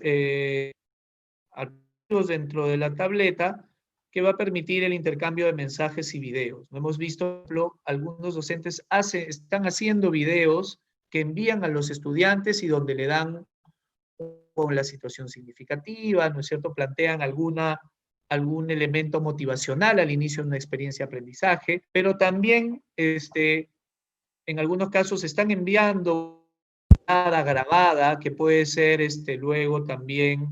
Speaker 3: archivos dentro de la tableta que va a permitir el intercambio de mensajes y videos. Hemos visto, por ejemplo, algunos docentes están haciendo videos que envían a los estudiantes y donde le dan con la situación significativa, ¿no es cierto? Plantean algún elemento motivacional al inicio de una experiencia de aprendizaje, pero también en algunos casos están enviando nada grabada que puede ser luego también,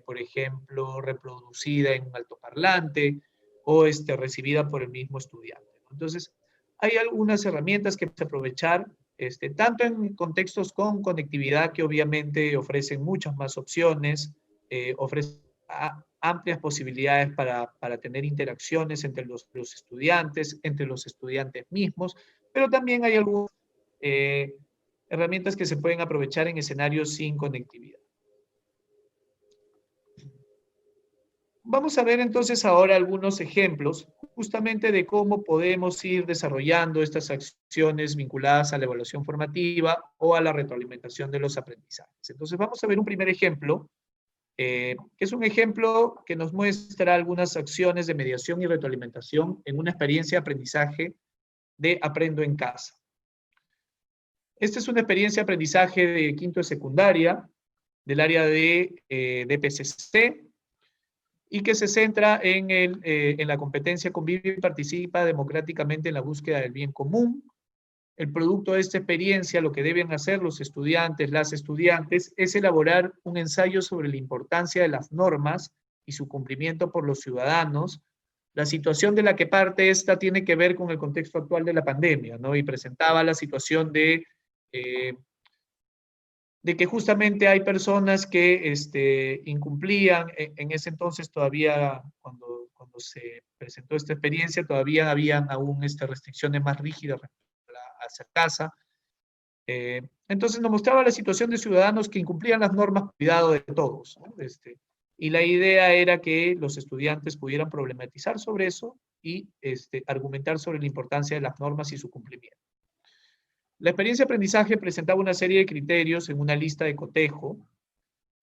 Speaker 3: por ejemplo, reproducida en un altoparlante o recibida por el mismo estudiante. Entonces, hay algunas herramientas que puedes aprovechar, tanto en contextos con conectividad que obviamente ofrecen muchas más opciones, ofrecen amplias posibilidades para tener interacciones entre los estudiantes, entre los estudiantes mismos, pero también hay algunas herramientas que se pueden aprovechar en escenarios sin conectividad. Vamos a ver entonces ahora algunos ejemplos justamente de cómo podemos ir desarrollando estas acciones vinculadas a la evaluación formativa o a la retroalimentación de los aprendizajes. Entonces vamos a ver un primer ejemplo, que es un ejemplo que nos muestra algunas acciones de mediación y retroalimentación en una experiencia de aprendizaje de Aprendo en Casa. Esta es una experiencia de aprendizaje de quinto de secundaria, del área de DPCC, y que se centra en la competencia convive y participa democráticamente en la búsqueda del bien común. El producto de esta experiencia, lo que deben hacer los estudiantes, las estudiantes, es elaborar un ensayo sobre la importancia de las normas y su cumplimiento por los ciudadanos. La situación de la que parte esta tiene que ver con el contexto actual de la pandemia, ¿no? Y presentaba la situación de que justamente hay personas que incumplían. En ese entonces todavía, cuando se presentó esta experiencia, todavía habían aún restricciones más rígidas hacia casa. Entonces nos mostraba la situación de ciudadanos que incumplían las normas, cuidado de todos, ¿no? Y la idea era que los estudiantes pudieran problematizar sobre eso y argumentar sobre la importancia de las normas y su cumplimiento. La experiencia de aprendizaje presentaba una serie de criterios en una lista de cotejo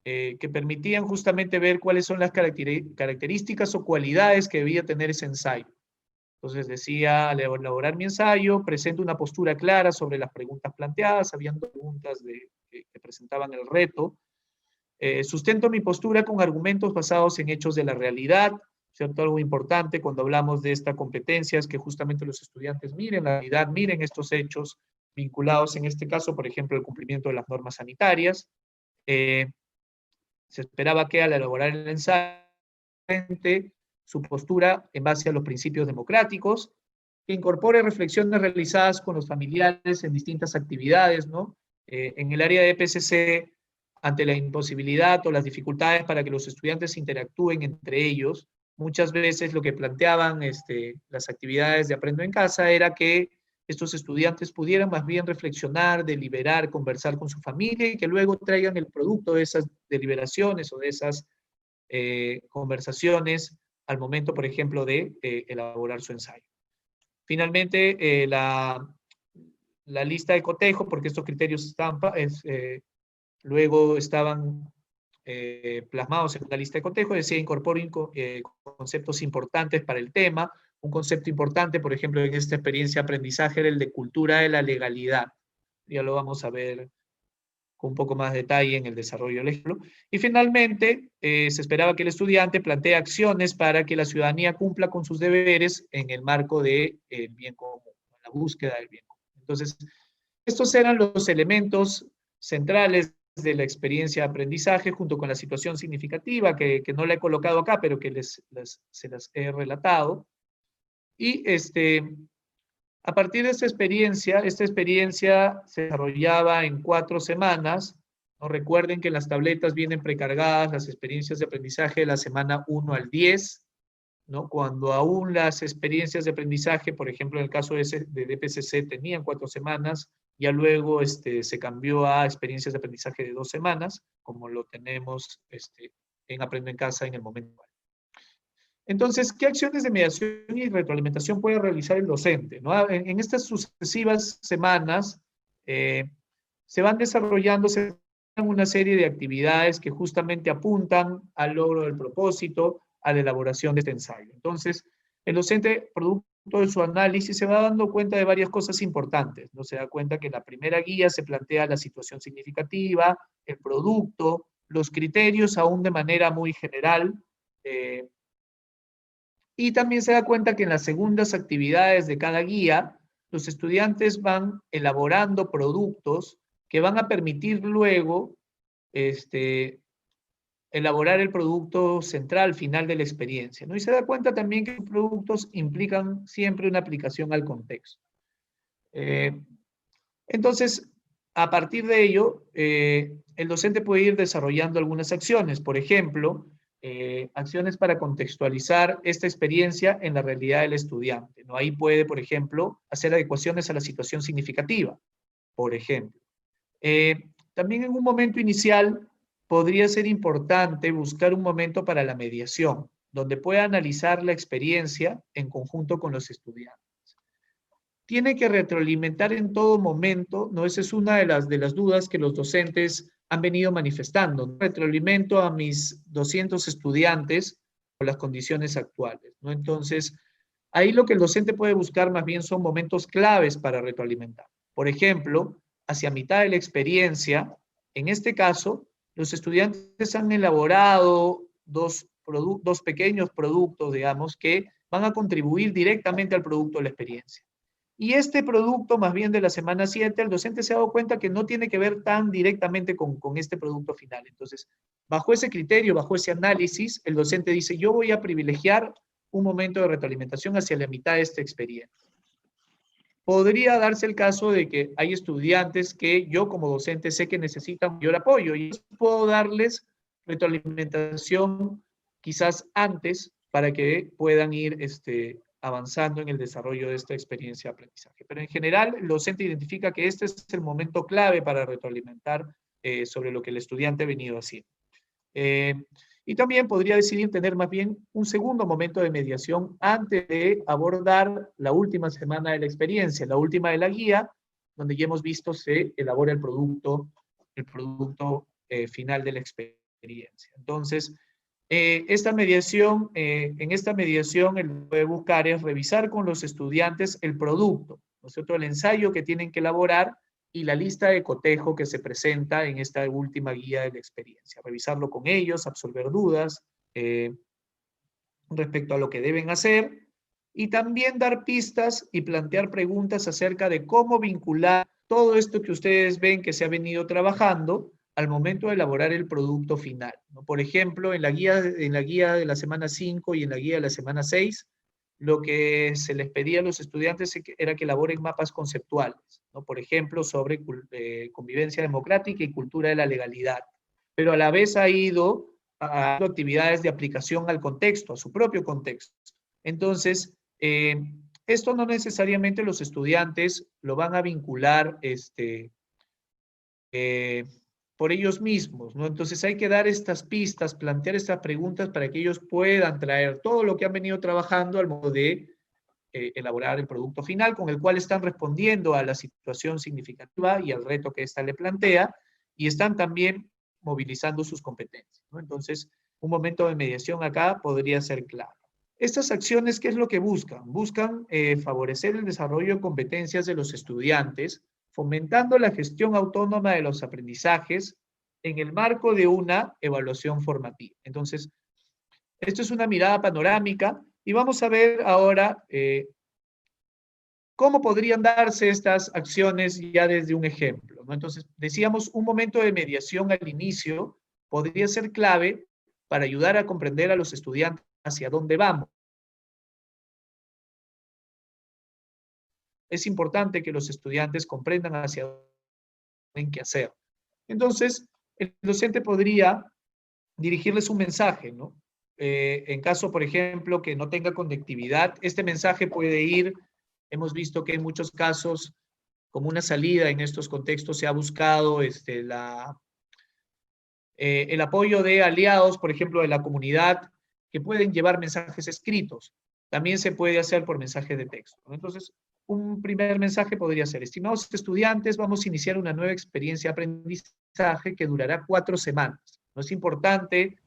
Speaker 3: que permitían justamente ver cuáles son las características o cualidades que debía tener ese ensayo. Entonces decía, al elaborar mi ensayo, presento una postura clara sobre las preguntas planteadas, habían preguntas que presentaban el reto. Sustento mi postura con argumentos basados en hechos de la realidad, ¿cierto? Algo importante cuando hablamos de esta competencia es que justamente los estudiantes miren la realidad, miren estos hechos vinculados, en este caso, por ejemplo, el cumplimiento de las normas sanitarias. Se esperaba que al elaborar el ensayo, su postura en base a los principios democráticos, que incorpore reflexiones realizadas con los familiares en distintas actividades, ¿no? En el área de PCC, ante la imposibilidad o las dificultades para que los estudiantes interactúen entre ellos, muchas veces lo que planteaban las actividades de Aprendo en Casa era que estos estudiantes pudieran más bien reflexionar, deliberar, conversar con su familia y que luego traigan el producto de esas deliberaciones o de esas conversaciones al momento, por ejemplo, de elaborar su ensayo. Finalmente, la lista de cotejo, porque estos criterios luego estaban plasmados en una lista de cotejo, decía incorporen conceptos importantes para el tema. Un concepto importante, por ejemplo, en esta experiencia de aprendizaje era el de cultura de la legalidad. Ya lo vamos a ver con un poco más de detalle en el desarrollo del ejemplo. Y finalmente, se esperaba que el estudiante plantee acciones para que la ciudadanía cumpla con sus deberes en el marco del bien común, la búsqueda del bien común. Entonces, estos eran los elementos centrales de la experiencia de aprendizaje junto con la situación significativa, que no la he colocado acá, pero que se las he relatado. Y a partir de esta experiencia se desarrollaba en 4 semanas. ¿No? Recuerden que en las tabletas vienen precargadas las experiencias de aprendizaje de la semana 1 al 10, ¿no? Cuando aún las experiencias de aprendizaje, por ejemplo, en el caso de DPCC, tenían 4 semanas, ya luego se cambió a experiencias de aprendizaje de 2 semanas, como lo tenemos en Aprendo en Casa en el momento actual. Entonces, ¿qué acciones de mediación y retroalimentación puede realizar el docente? ¿No? En estas sucesivas semanas se van desarrollando una serie de actividades que justamente apuntan al logro del propósito, a la elaboración de este ensayo. Entonces, el docente, producto de su análisis, se va dando cuenta de varias cosas importantes, ¿no? Se da cuenta que en la primera guía se plantea la situación significativa, el producto, los criterios aún de manera muy general, y también se da cuenta que en las segundas actividades de cada guía, los estudiantes van elaborando productos que van a permitir luego elaborar el producto central, final de la experiencia, ¿no? Y se da cuenta también que los productos implican siempre una aplicación al contexto. Entonces, a partir de ello, el docente puede ir desarrollando algunas acciones. Por ejemplo, acciones para contextualizar esta experiencia en la realidad del estudiante, ¿no? Ahí puede, por ejemplo, hacer adecuaciones a la situación significativa, por ejemplo. También en un momento inicial podría ser importante buscar un momento para la mediación, donde pueda analizar la experiencia en conjunto con los estudiantes. Tiene que retroalimentar en todo momento, ¿no? Esa es una de las dudas que los docentes han venido manifestando. Retroalimento a mis 200 estudiantes con las condiciones actuales, ¿no? Entonces, ahí lo que el docente puede buscar más bien son momentos claves para retroalimentar. Por ejemplo, hacia mitad de la experiencia, en este caso, los estudiantes han elaborado dos pequeños productos, digamos, que van a contribuir directamente al producto de la experiencia. Y este producto, más bien de la semana 7, el docente se ha dado cuenta que no tiene que ver tan directamente con este producto final. Entonces, bajo ese criterio, bajo ese análisis, el docente dice, yo voy a privilegiar un momento de retroalimentación hacia la mitad de esta experiencia. Podría darse el caso de que hay estudiantes que yo como docente sé que necesitan mayor apoyo y puedo darles retroalimentación quizás antes para que puedan ir avanzando en el desarrollo de esta experiencia de aprendizaje. Pero en general, el docente identifica que este es el momento clave para retroalimentar sobre lo que el estudiante ha venido haciendo. Y también podría decidir tener más bien un segundo momento de mediación antes de abordar la última semana de la experiencia, la última de la guía, donde ya hemos visto se elabora el producto final de la experiencia. Entonces, en esta mediación, el que puede buscar es revisar con los estudiantes el producto, ¿no es cierto? El ensayo que tienen que elaborar y la lista de cotejo que se presenta en esta última guía de la experiencia. Revisarlo con ellos, absolver dudas respecto a lo que deben hacer y también dar pistas y plantear preguntas acerca de cómo vincular todo esto que ustedes ven que se ha venido trabajando al momento de elaborar el producto final, ¿no? Por ejemplo, en la guía de la semana 5 y en la guía de la semana 6, lo que se les pedía a los estudiantes era que elaboren mapas conceptuales, ¿no? Por ejemplo, sobre convivencia democrática y cultura de la legalidad. Pero a la vez ha ido a actividades de aplicación al contexto, a su propio contexto. Entonces, esto no necesariamente los estudiantes lo van a vincular por ellos mismos, ¿no? Entonces hay que dar estas pistas, plantear estas preguntas para que ellos puedan traer todo lo que han venido trabajando al modo de elaborar el producto final con el cual están respondiendo a la situación significativa y al reto que ésta le plantea y están también movilizando sus competencias, ¿no? Entonces, un momento de mediación acá podría ser clave. Estas acciones, ¿qué es lo que buscan? Buscan favorecer el desarrollo de competencias de los estudiantes, fomentando la gestión autónoma de los aprendizajes en el marco de una evaluación formativa. Entonces, esto es una mirada panorámica y vamos a ver ahora ¿Cómo podrían darse estas acciones ya desde un ejemplo, ¿no? Entonces, decíamos, un momento de mediación al inicio podría ser clave para ayudar a comprender a los estudiantes hacia dónde vamos. Es importante que los estudiantes comprendan hacia dónde tienen que hacer. Entonces, el docente podría dirigirles un mensaje, ¿no? En caso, por ejemplo, que no tenga conectividad, este mensaje puede ir, hemos visto que en muchos casos, como una salida en estos contextos, se ha buscado el apoyo de aliados, por ejemplo, de la comunidad, que pueden llevar mensajes escritos. También se puede hacer por mensaje de texto, ¿no? Entonces, un primer mensaje podría ser: estimados estudiantes, vamos a iniciar una nueva experiencia de aprendizaje que durará 4 semanas. ¿No? Es importante,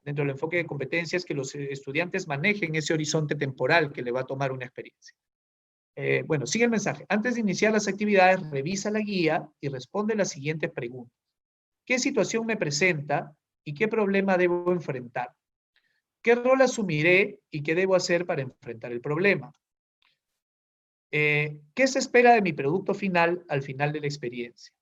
Speaker 3: dentro del enfoque de competencias, que los estudiantes manejen ese horizonte temporal que le va a tomar una experiencia. Bueno, sigue el mensaje. Antes de iniciar las actividades, revisa la guía y responde las siguientes preguntas. ¿Qué situación me presenta y qué problema debo enfrentar? ¿Qué rol asumiré y qué debo hacer para enfrentar el problema? ¿Qué se espera de mi producto final al final de la experiencia?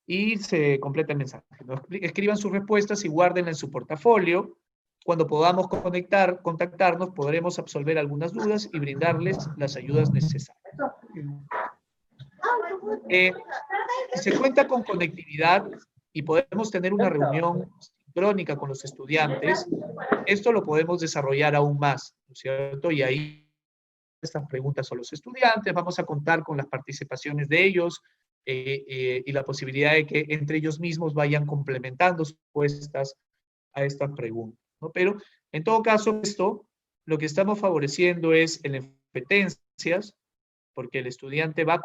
Speaker 3: Y se completa el mensaje, ¿no? Escriban sus respuestas y guárdenla en su portafolio. Cuando podamos contactarnos, podremos absolver algunas dudas y brindarles las ayudas necesarias. Si se cuenta con conectividad y podemos tener una reunión sincrónica con los estudiantes, esto lo podemos desarrollar aún más, ¿no es cierto? Y ahí estas preguntas a los estudiantes, vamos a contar con las participaciones de ellos y la posibilidad de que entre ellos mismos vayan complementando sus respuestas a estas preguntas, ¿no? Pero en todo caso, esto lo que estamos favoreciendo es en las competencias, porque el estudiante va a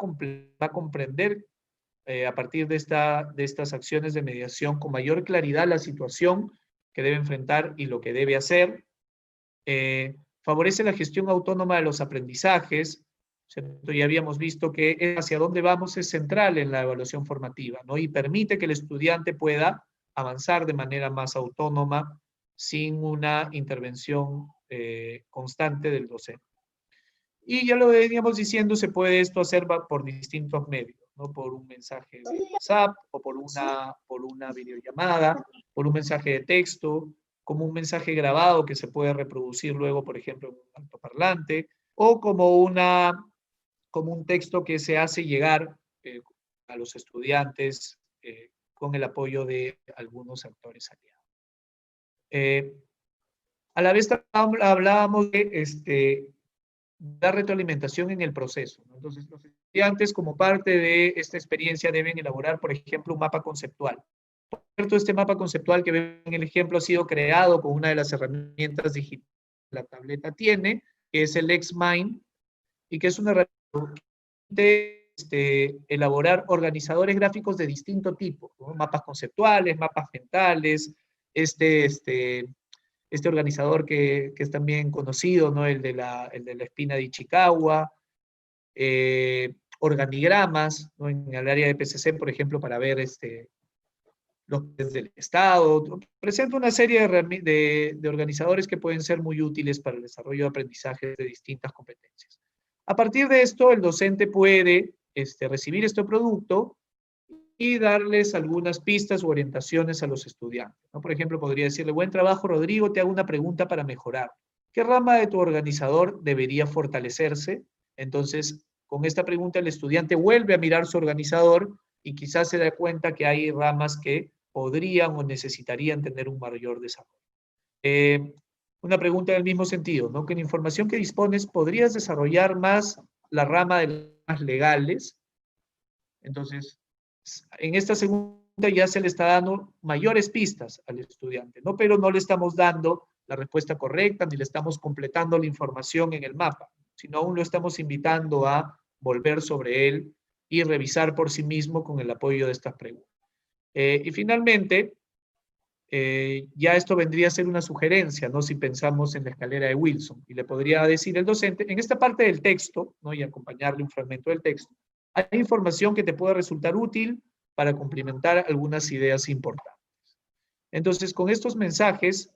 Speaker 3: comprender a partir de estas acciones de mediación con mayor claridad la situación que debe enfrentar y lo que debe hacer. Favorece la gestión autónoma de los aprendizajes, ¿cierto? Ya habíamos visto que hacia dónde vamos es central en la evaluación formativa, ¿no? Y permite que el estudiante pueda avanzar de manera más autónoma sin una intervención constante del docente. Y ya lo veníamos diciendo, se puede esto hacer por distintos medios, ¿no? Por un mensaje de WhatsApp, o por una videollamada, por un mensaje de texto, como un mensaje grabado que se puede reproducir luego, por ejemplo, en un altoparlante, o como un texto que se hace llegar a los estudiantes con el apoyo de algunos actores aliados. A la vez hablábamos de dar retroalimentación en el proceso, ¿no? Entonces, los estudiantes, como parte de esta experiencia, deben elaborar, por ejemplo, un mapa conceptual. Por cierto, este mapa conceptual que ven en el ejemplo ha sido creado con una de las herramientas digitales que la tableta tiene, que es el XMind, y que es una herramienta de elaborar organizadores gráficos de distinto tipo, ¿no? Mapas conceptuales, mapas mentales, este organizador que es también conocido, ¿no? El de la espina de Ichikawa, organigramas, ¿no? En el área de PCC, por ejemplo, para ver los del Estado. Presenta una serie de organizadores que pueden ser muy útiles para el desarrollo de aprendizaje de distintas competencias. A partir de esto, el docente puede recibir este producto y darles algunas pistas u orientaciones a los estudiantes, ¿no? Por ejemplo, podría decirle: buen trabajo, Rodrigo, te hago una pregunta para mejorar. ¿Qué rama de tu organizador debería fortalecerse? Entonces, con esta pregunta el estudiante vuelve a mirar su organizador y quizás se da cuenta que hay ramas que podrían o necesitarían tener un mayor desarrollo. Una pregunta en el mismo sentido, ¿no? Con la información que dispones, ¿podrías desarrollar más la rama de las legales? Entonces, en esta segunda ya se le está dando mayores pistas al estudiante, ¿no? Pero no le estamos dando la respuesta correcta, ni le estamos completando la información en el mapa, sino aún lo estamos invitando a volver sobre él y revisar por sí mismo con el apoyo de estas preguntas. Y finalmente, ya esto vendría a ser una sugerencia, ¿no? Si pensamos en la escalera de Wilson, y le podría decir el docente, en esta parte del texto, ¿no? Y acompañarle un fragmento del texto, hay información que te puede resultar útil para complementar algunas ideas importantes. Entonces, con estos mensajes,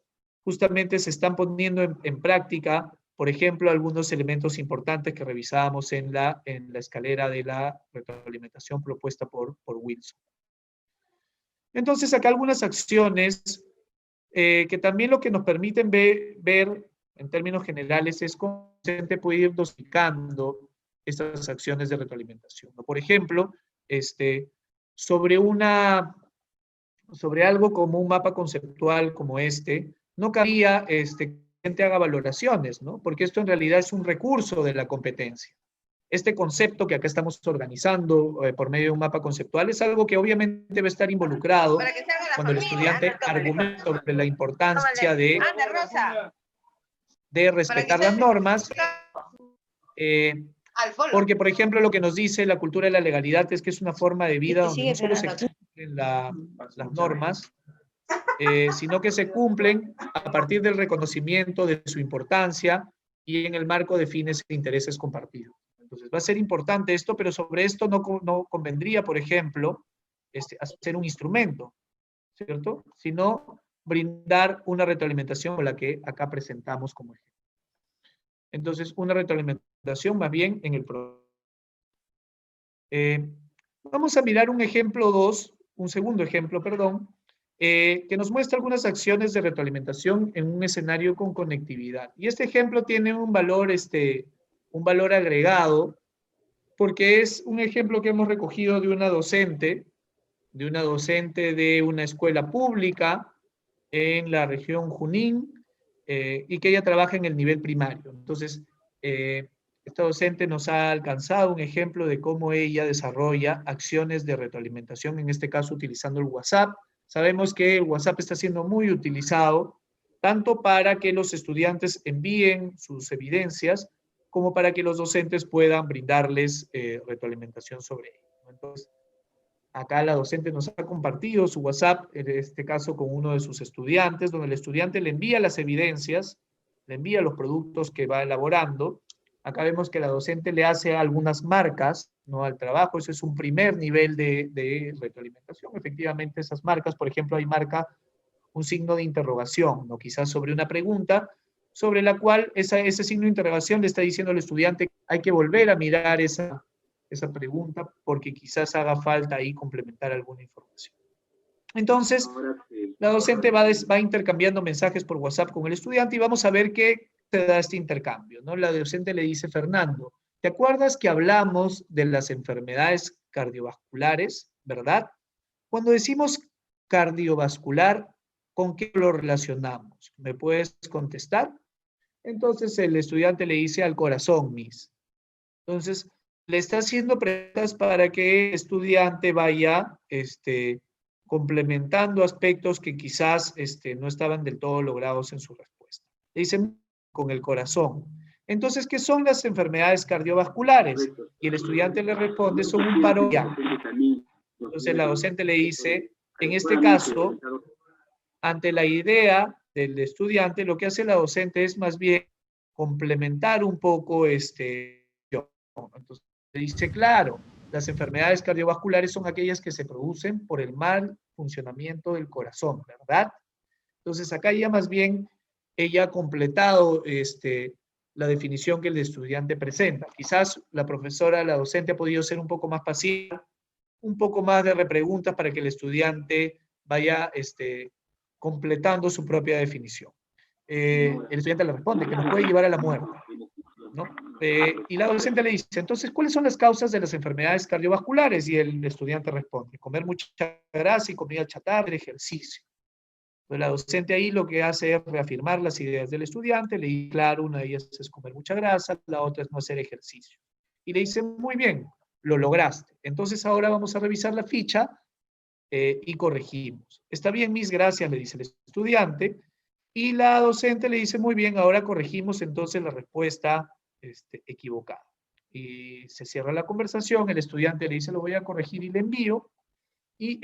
Speaker 3: justamente se están poniendo en práctica Por ejemplo, algunos elementos importantes que revisábamos en la escalera de la retroalimentación propuesta por Wilson. Entonces, acá algunas acciones que también lo que nos permiten ver en términos generales es cómo el docente puede ir dosificando estas acciones de retroalimentación. Por ejemplo, sobre algo como un mapa conceptual como no cabía que el docente haga valoraciones, ¿no? Porque esto en realidad es un recurso de la competencia. Este concepto que acá estamos organizando por medio de un mapa conceptual es algo que obviamente debe estar involucrado cuando el estudiante argumenta sobre la importancia de respetar las normas, porque, por ejemplo, lo que nos dice la cultura de la legalidad es que es una forma de vida donde no solo se cumplen las normas, sino que se cumplen a partir del reconocimiento de su importancia y en el marco de fines e intereses compartidos. Entonces, va a ser importante esto, pero sobre esto no convendría, por ejemplo, hacer un instrumento, ¿cierto? Sino brindar una retroalimentación como la que acá presentamos como ejemplo. Entonces, una retroalimentación más bien en el programa. Vamos a mirar un segundo ejemplo, perdón, que nos muestra algunas acciones de retroalimentación en un escenario con conectividad. Y este ejemplo tiene un valor agregado, porque es un ejemplo que hemos recogido de una docente de una escuela pública en la región Junín, y que ella trabaja en el nivel primario. Entonces, esta docente nos ha alcanzado un ejemplo de cómo ella desarrolla acciones de retroalimentación, en este caso utilizando el WhatsApp. Sabemos que el WhatsApp está siendo muy utilizado, tanto para que los estudiantes envíen sus evidencias, como para que los docentes puedan brindarles retroalimentación sobre ello. Entonces, acá la docente nos ha compartido su WhatsApp, en este caso con uno de sus estudiantes, donde el estudiante le envía las evidencias, le envía los productos que va elaborando. Acá vemos que la docente le hace algunas marcas, ¿no?, al trabajo. Ese es un primer nivel de retroalimentación. Efectivamente, esas marcas, por ejemplo, hay marca un signo de interrogación, ¿no?, quizás sobre una pregunta, sobre la cual ese signo de interrogación le está diciendo al estudiante que hay que volver a mirar esa pregunta porque quizás haga falta ahí complementar alguna información. Entonces, la docente va intercambiando mensajes por WhatsApp con el estudiante y vamos a ver qué se da este intercambio, ¿no? La docente le dice: Fernando, ¿te acuerdas que hablamos de las enfermedades cardiovasculares, verdad? Cuando decimos cardiovascular, ¿con qué lo relacionamos? ¿Me puedes contestar? Entonces el estudiante le dice: al corazón, Miss. Entonces, le está haciendo preguntas para que el estudiante vaya complementando aspectos que quizás no estaban del todo logrados en su respuesta. Le dicen: con el corazón. Entonces, ¿qué son las enfermedades cardiovasculares? Y el estudiante le responde: son un paro cardíaco. Entonces la docente le dice, en este caso, ante la idea del estudiante, lo que hace la docente es más bien complementar un poco entonces dice: claro, las enfermedades cardiovasculares son aquellas que se producen por el mal funcionamiento del corazón, ¿verdad? Entonces acá ya más bien ella ha completado la definición que el estudiante presenta. Quizás la docente ha podido ser un poco más pasiva, un poco más de repreguntas para que el estudiante vaya completando su propia definición. El estudiante le responde que nos puede llevar a la muerte, ¿no? Y la docente le dice: entonces, ¿cuáles son las causas de las enfermedades cardiovasculares? Y el estudiante responde: comer mucha grasa y comida chatarra, ejercicio. Entonces, la docente ahí lo que hace es reafirmar las ideas del estudiante. Le dice: claro, una de ellas es comer mucha grasa, la otra es no hacer ejercicio. Y le dice: muy bien, lo lograste. Entonces, ahora vamos a revisar la ficha y corregimos. Está bien, Miss, gracias, le dice el estudiante. Y la docente le dice: muy bien, ahora corregimos entonces la respuesta equivocada. Y se cierra la conversación, el estudiante le dice: lo voy a corregir y le envío, y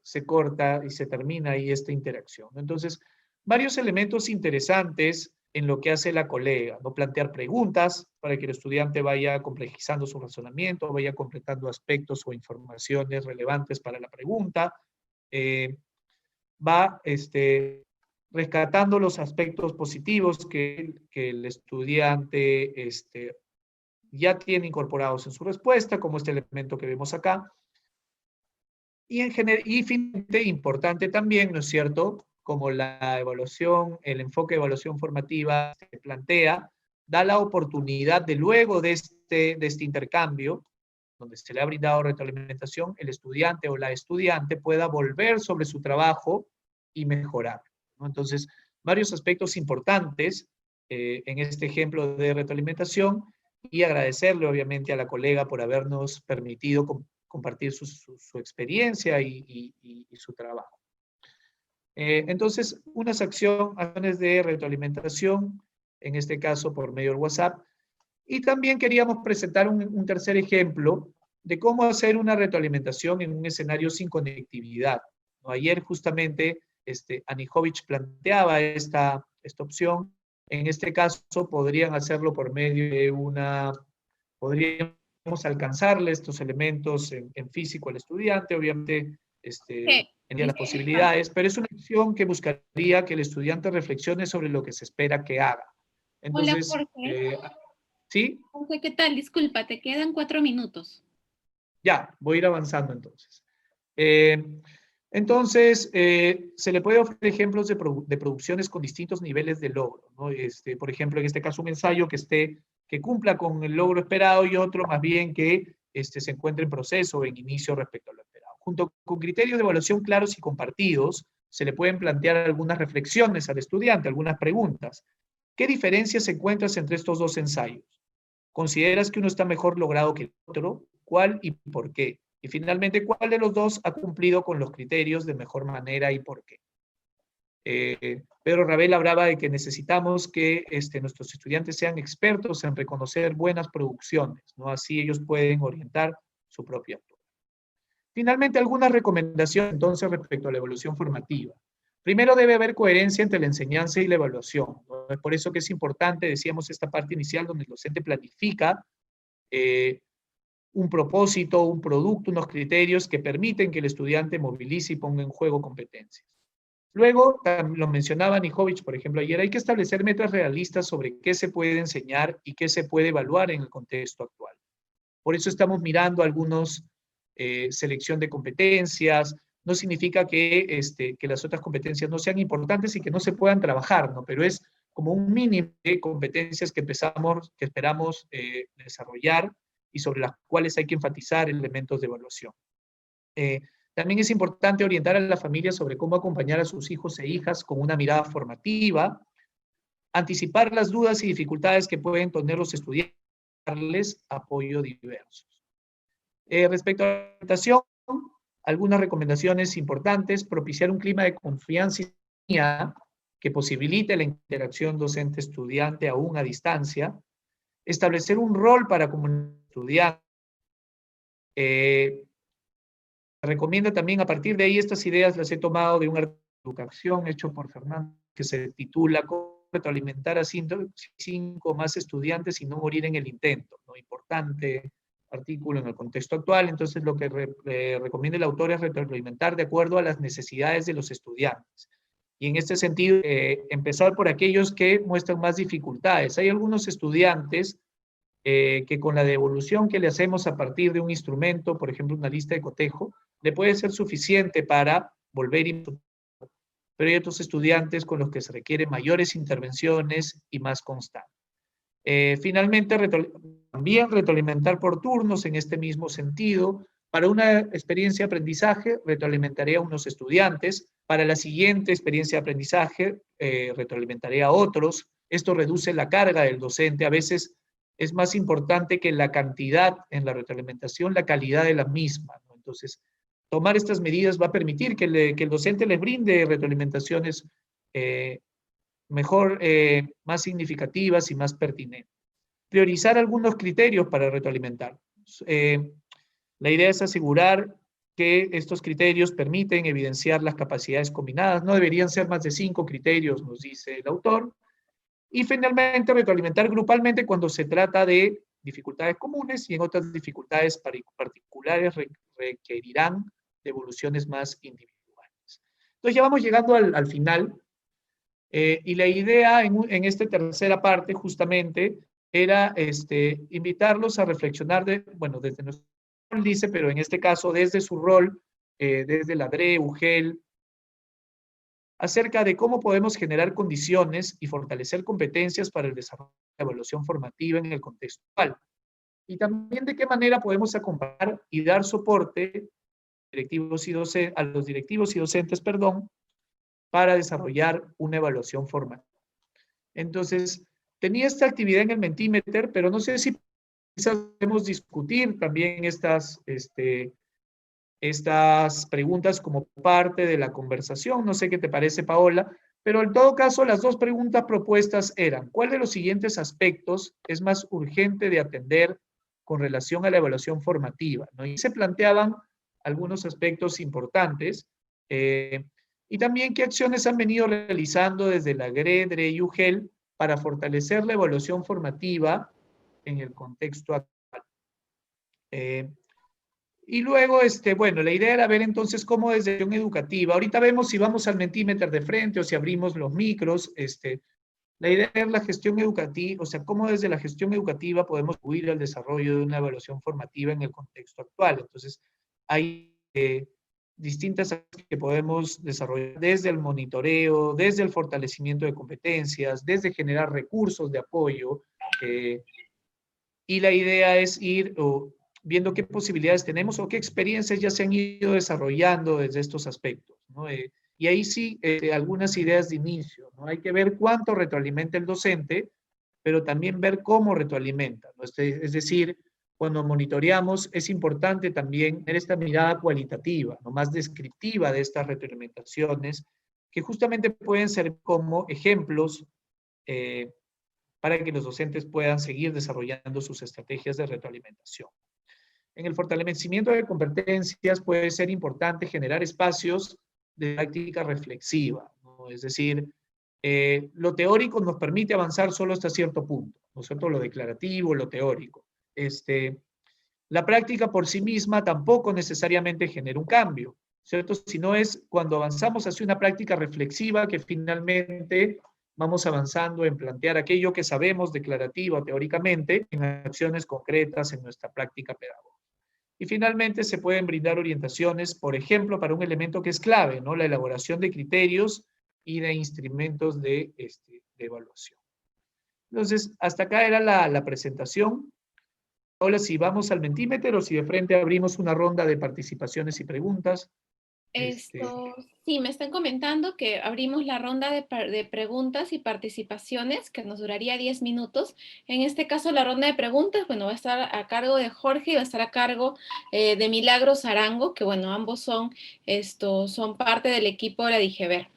Speaker 3: se corta y se termina ahí esta interacción. Entonces, varios elementos interesantes en lo que hace la colega, ¿no? Plantear preguntas para que el estudiante vaya complejizando su razonamiento, vaya completando aspectos o informaciones relevantes para la pregunta. rescatando los aspectos positivos que el estudiante ya tiene incorporados en su respuesta, como este elemento que vemos acá. Y finalmente, importante también, ¿no es cierto?, como la evaluación, el enfoque de evaluación formativa se plantea, da la oportunidad de luego de este intercambio, donde se le ha brindado retroalimentación, el estudiante o la estudiante pueda volver sobre su trabajo y mejorar, ¿no? Entonces, varios aspectos importantes en este ejemplo de retroalimentación, y agradecerle obviamente a la colega por habernos permitido compartir su experiencia y su trabajo. Entonces, unas acciones de retroalimentación, en este caso por medio del WhatsApp, y también queríamos presentar un tercer ejemplo de cómo hacer una retroalimentación en un escenario sin conectividad, ¿no? Ayer justamente Anijovic planteaba esta opción. En este caso podrían hacerlo por medio de podríamos alcanzarle estos elementos en físico al estudiante, obviamente tendría las posibilidades, pero es una opción que buscaría que el estudiante reflexione sobre lo que se espera que haga. Entonces,
Speaker 5: hola, Jorge.
Speaker 3: ¿Sí?
Speaker 5: Jorge, ¿qué tal? Disculpa, te quedan 4 minutos.
Speaker 3: Ya, voy a ir avanzando entonces. Entonces, se le puede ofrecer ejemplos de producciones con distintos niveles de logro, ¿no? Por ejemplo, en este caso un ensayo que cumpla con el logro esperado, y otro más bien que se encuentre en proceso o en inicio respecto a lo esperado. Junto con criterios de evaluación claros y compartidos, se le pueden plantear algunas reflexiones al estudiante, algunas preguntas. ¿Qué diferencias encuentras entre estos dos ensayos? ¿Consideras que uno está mejor logrado que el otro? ¿Cuál y por qué? Y finalmente, ¿cuál de los dos ha cumplido con los criterios de mejor manera y por qué? Pedro Ravel hablaba de que necesitamos que nuestros estudiantes sean expertos en reconocer buenas producciones, ¿no? Así ellos pueden orientar su propia actividad. Finalmente, algunas recomendaciones entonces respecto a la evaluación formativa. Primero, debe haber coherencia entre la enseñanza y la evaluación, ¿no? Es por eso que es importante, decíamos, esta parte inicial donde el docente planifica un propósito, un producto, unos criterios que permiten que el estudiante movilice y ponga en juego competencias. Luego, lo mencionaba Anijovic, por ejemplo, ayer, hay que establecer metas realistas sobre qué se puede enseñar y qué se puede evaluar en el contexto actual. Por eso estamos mirando algunos selección de competencias. No significa que las otras competencias no sean importantes y que no se puedan trabajar, ¿no? Pero es como un mínimo de competencias que esperamos desarrollar y sobre las cuales hay que enfatizar elementos de evaluación. También es importante orientar a la familia sobre cómo acompañar a sus hijos e hijas con una mirada formativa, anticipar las dudas y dificultades que pueden tener los estudiantes, darles apoyo diversos. Respecto a la orientación, algunas recomendaciones importantes: propiciar un clima de confianza y que posibilite la interacción docente-estudiante aún a distancia, establecer un rol para como estudiante. Recomiendo también, a partir de ahí, estas ideas las he tomado de un artículo de educación hecho por Fernando, que se titula "Cómo retroalimentar a 5 más estudiantes y no morir en el intento", ¿no? Importante artículo en el contexto actual. Entonces, lo que recomienda el autor es retroalimentar de acuerdo a las necesidades de los estudiantes. Y en este sentido, empezar por aquellos que muestran más dificultades. Hay algunos estudiantes que con la devolución que le hacemos a partir de un instrumento, por ejemplo, una lista de cotejo, le puede ser suficiente para volver y... Pero hay otros estudiantes con los que se requieren mayores intervenciones y más constantes. Finalmente, también retroalimentar por turnos en este mismo sentido. Para una experiencia de aprendizaje, retroalimentaré a unos estudiantes. Para la siguiente experiencia de aprendizaje, retroalimentaré a otros. Esto reduce la carga del docente. A veces es más importante que la cantidad en la retroalimentación, la calidad de la misma, ¿no? Entonces, tomar estas medidas va a permitir que el docente les brinde retroalimentaciones mejor, más significativas y más pertinentes. Priorizar algunos criterios para retroalimentar. La idea es asegurar que estos criterios permiten evidenciar las capacidades combinadas. No deberían ser más de 5 criterios, nos dice el autor. Y finalmente, retroalimentar grupalmente cuando se trata de dificultades comunes, y en otras dificultades particulares requerirán devoluciones más individuales. Entonces ya vamos llegando al final. Y la idea en esta tercera parte justamente era invitarlos a reflexionar bueno, desde nuestro rol, dice, pero en este caso desde su rol, desde la DRE, UGEL, acerca de cómo podemos generar condiciones y fortalecer competencias para el desarrollo de la evaluación formativa en el contexto actual. Y también de qué manera podemos acompañar y dar soporte a los directivos y docentes, para desarrollar una evaluación formativa. Entonces, tenía esta actividad en el Mentimeter, pero no sé si quizás podemos discutir también estas preguntas como parte de la conversación. No sé qué te parece, Paola, pero en todo caso, las dos preguntas propuestas eran: ¿cuál de los siguientes aspectos es más urgente de atender con relación a la evaluación formativa? ¿No? Y se planteaban algunos aspectos importantes, y también qué acciones han venido realizando desde la GRE, DRE y UGEL para fortalecer la evaluación formativa en el contexto actual. Y luego, bueno, la idea era ver entonces cómo desde la gestión educativa, ahorita vemos si vamos al Mentimeter de frente o si abrimos los micros, la idea es la gestión educativa, o sea, cómo desde la gestión educativa podemos contribuir al desarrollo de una evaluación formativa en el contexto actual. Entonces, hay distintas acciones que podemos desarrollar desde el monitoreo, desde el fortalecimiento de competencias, desde generar recursos de apoyo, y la idea es ir viendo qué posibilidades tenemos o qué experiencias ya se han ido desarrollando desde estos aspectos, ¿no? Y ahí sí, algunas ideas de inicio, ¿no? Hay que ver cuánto retroalimenta el docente, pero también ver cómo retroalimenta, ¿no? Es decir, cuando monitoreamos es importante también tener esta mirada cualitativa, ¿no? Más descriptiva de estas retroalimentaciones, que justamente pueden ser como ejemplos para que los docentes puedan seguir desarrollando sus estrategias de retroalimentación. En el fortalecimiento de competencias puede ser importante generar espacios de práctica reflexiva, ¿no? Es decir, lo teórico nos permite avanzar solo hasta cierto punto, ¿no es cierto? Lo declarativo, lo teórico. La práctica por sí misma tampoco necesariamente genera un cambio, ¿cierto? Sino es cuando avanzamos hacia una práctica reflexiva que finalmente vamos avanzando en plantear aquello que sabemos declarativa o teóricamente en acciones concretas en nuestra práctica pedagógica. Y finalmente se pueden brindar orientaciones, por ejemplo, para un elemento que es clave, ¿no? La elaboración de criterios y de instrumentos de evaluación. Entonces, hasta acá era la presentación. Ahora, si vamos al Mentimeter o si de frente abrimos una ronda de participaciones y preguntas.
Speaker 2: Sí, me están comentando que abrimos la ronda de preguntas y participaciones, que nos duraría 10 minutos. En este caso, la ronda de preguntas, bueno, va a estar a cargo de Jorge y va a estar a cargo de Milagros Arango, que bueno, ambos son parte del equipo de la DIGEVER.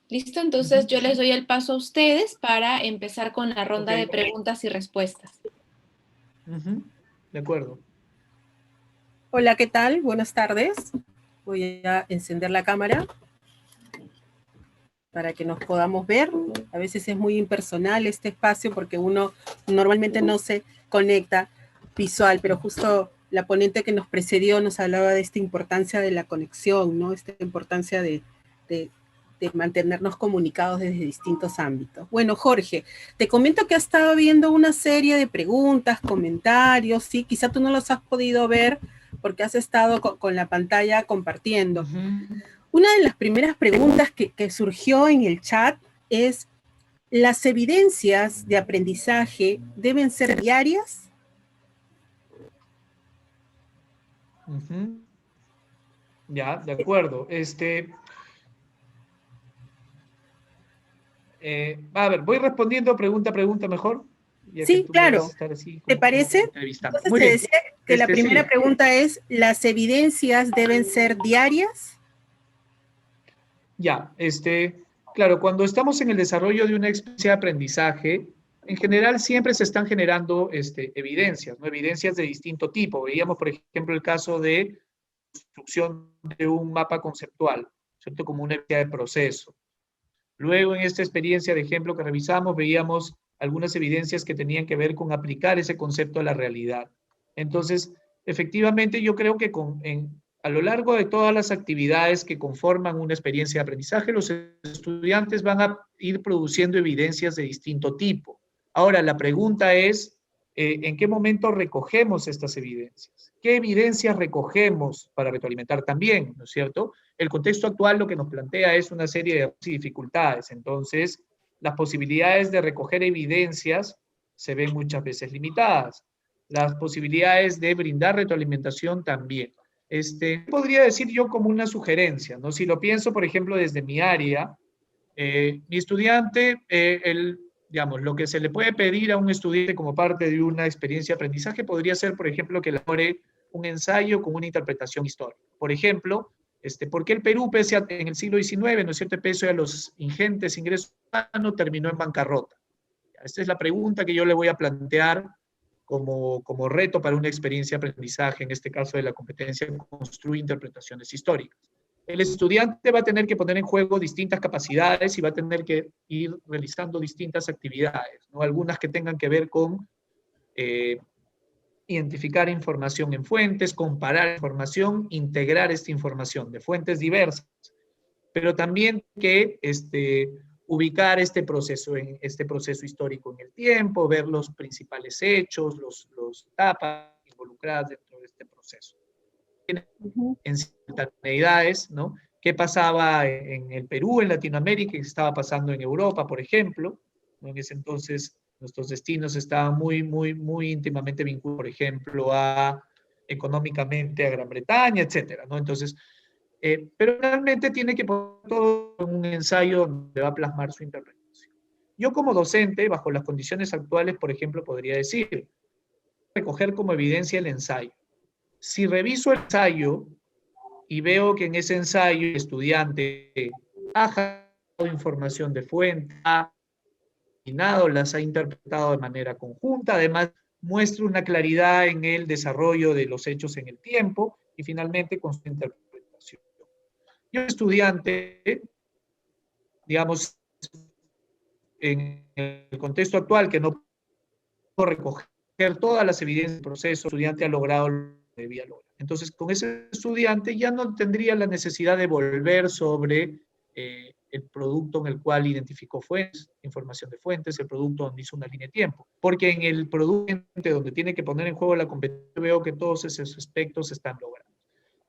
Speaker 2: ¿Listo? Entonces, yo les doy el paso a ustedes para empezar con la ronda de preguntas y respuestas.
Speaker 3: De acuerdo.
Speaker 6: Hola, ¿qué tal? Buenas tardes. Voy a encender la cámara para que nos podamos ver. A veces es muy impersonal este espacio porque uno normalmente no se conecta visual, pero justo la ponente que nos precedió nos hablaba de esta importancia de la conexión, ¿no? Esta importancia de mantenernos comunicados desde distintos ámbitos. Bueno, Jorge, te comento que has estado viendo una serie de preguntas, comentarios, ¿sí? Quizá tú no los has podido ver porque has estado con la pantalla compartiendo. Una de las primeras preguntas que surgió en el chat es: ¿las evidencias de aprendizaje deben ser diarias?
Speaker 3: Ya, de acuerdo. A ver, voy respondiendo pregunta a pregunta mejor.
Speaker 6: Sí, claro. ¿Te parece? Entonces te decía que la primera pregunta es: ¿las evidencias deben ser diarias?
Speaker 3: Ya, claro, cuando estamos en el desarrollo de una experiencia de aprendizaje, en general siempre se están generando evidencias, ¿no? Evidencias de distinto tipo. Veíamos, por ejemplo, el caso de construcción de un mapa conceptual, ¿cierto? Como una evidencia de proceso. Luego, en esta experiencia de ejemplo que revisamos, veíamos algunas evidencias que tenían que ver con aplicar ese concepto a la realidad. Entonces, efectivamente, yo creo que a lo largo de todas las actividades que conforman una experiencia de aprendizaje, los estudiantes van a ir produciendo evidencias de distinto tipo. Ahora, la pregunta es, ¿en qué momento recogemos estas evidencias? ¿Qué evidencias recogemos para retroalimentar también, ¿no es cierto? El contexto actual lo que nos plantea es una serie de dificultades, entonces las posibilidades de recoger evidencias se ven muchas veces limitadas. Las posibilidades de brindar retroalimentación también. Podría decir yo como una sugerencia, ¿no? Si lo pienso, por ejemplo, desde mi área, mi estudiante, digamos, lo que se le puede pedir a un estudiante como parte de una experiencia de aprendizaje podría ser, por ejemplo, que elabore un ensayo con una interpretación histórica. Por ejemplo, ¿por qué el Perú, pese a, en el siglo XIX, ¿no es cierto?, pese a los ingentes ingresos humanos, terminó en bancarrota? Esta es la pregunta que yo le voy a plantear como reto para una experiencia de aprendizaje, en este caso de la competencia construir interpretaciones históricas. El estudiante va a tener que poner en juego distintas capacidades y va a tener que ir realizando distintas actividades, ¿no? Algunas que tengan que ver con identificar información en fuentes, comparar información, integrar esta información de fuentes diversas, pero también que ubicar este proceso histórico en el tiempo, ver los principales hechos, los etapas involucradas dentro de este proceso. En simultaneidades, ¿no? ¿Qué pasaba en el Perú, en Latinoamérica, qué estaba pasando en Europa, por ejemplo? ¿No? En ese entonces nuestros destinos estaban muy íntimamente vinculados, por ejemplo, económicamente a Gran Bretaña, etcétera, ¿no? Entonces, pero realmente tiene que poner todo en un ensayo donde va a plasmar su interpretación. Yo como docente, bajo las condiciones actuales, por ejemplo, podría decir, recoger como evidencia el ensayo. Si reviso el ensayo y veo que en ese ensayo el estudiante ha generado información de fuente, ha combinado, las ha interpretado de manera conjunta, además muestra una claridad en el desarrollo de los hechos en el tiempo y finalmente con su interpretación. Yo estudiante, digamos, en el contexto actual que no puedo recoger todas las evidencias del proceso, el estudiante ha logrado lo que debía lograr. Entonces, con ese estudiante ya no tendría la necesidad de volver sobre el producto en el cual identificó fuentes, información de fuentes, el producto donde hizo una línea de tiempo. Porque en el producto donde tiene que poner en juego la competencia, veo que todos esos aspectos están logrados.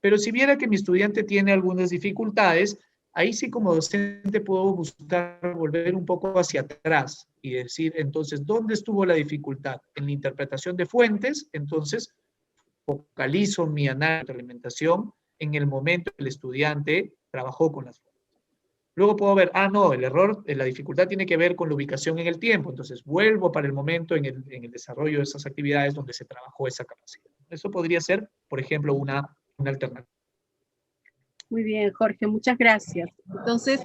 Speaker 3: Pero si viera que mi estudiante tiene algunas dificultades, ahí sí como docente puedo buscar volver un poco hacia atrás y decir, entonces, ¿dónde estuvo la dificultad? En la interpretación de fuentes, entonces focalizo mi análisis de alimentación en el momento que el estudiante trabajó con las fuentes. Luego puedo ver, no, el error, la dificultad tiene que ver con la ubicación en el tiempo, entonces vuelvo para el momento en el desarrollo de esas actividades donde se trabajó esa capacidad. Eso podría ser, por ejemplo, una alternativa.
Speaker 6: Muy bien, Jorge, muchas gracias. Entonces,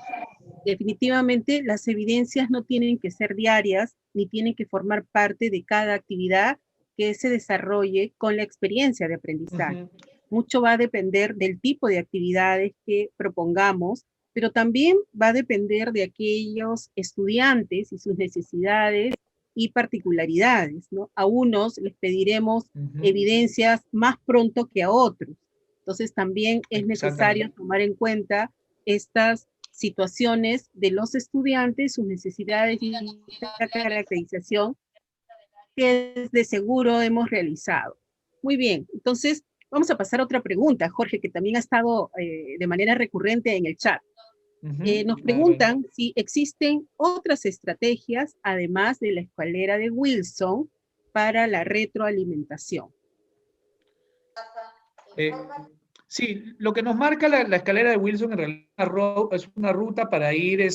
Speaker 6: definitivamente las evidencias no tienen que ser diarias ni tienen que formar parte de cada actividad que se desarrolle con la experiencia de aprendizaje. Mucho va a depender del tipo de actividades que propongamos, pero también va a depender de aquellos estudiantes y sus necesidades y particularidades, ¿no? A unos les pediremos evidencias más pronto que a otros. Entonces también es necesario tomar en cuenta estas situaciones de los estudiantes, sus necesidades y la caracterización que de seguro hemos realizado. Muy bien, entonces vamos a pasar a otra pregunta, Jorge, que también ha estado de manera recurrente en el chat. Nos preguntan si existen otras estrategias, además de la escalera de Wilson, para la retroalimentación.
Speaker 3: Sí, lo que nos marca la escalera de Wilson en realidad es una ruta para ir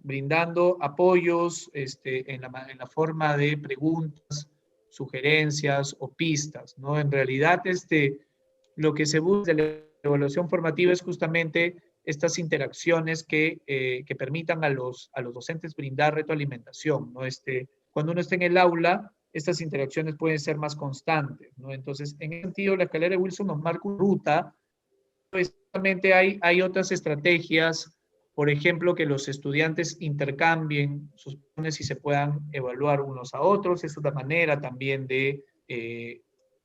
Speaker 3: brindando apoyos en la forma de preguntas, sugerencias o pistas, ¿no? En realidad, lo que se busca de la evaluación formativa es justamente estas interacciones que permitan a los docentes brindar retroalimentación, ¿no? Cuando uno está en el aula, estas interacciones pueden ser más constantes, ¿no? Entonces, en ese sentido, la escalera de Wilson nos marca una ruta. Precisamente hay otras estrategias, por ejemplo, que los estudiantes intercambien sus planes y se puedan evaluar unos a otros. Es otra manera también de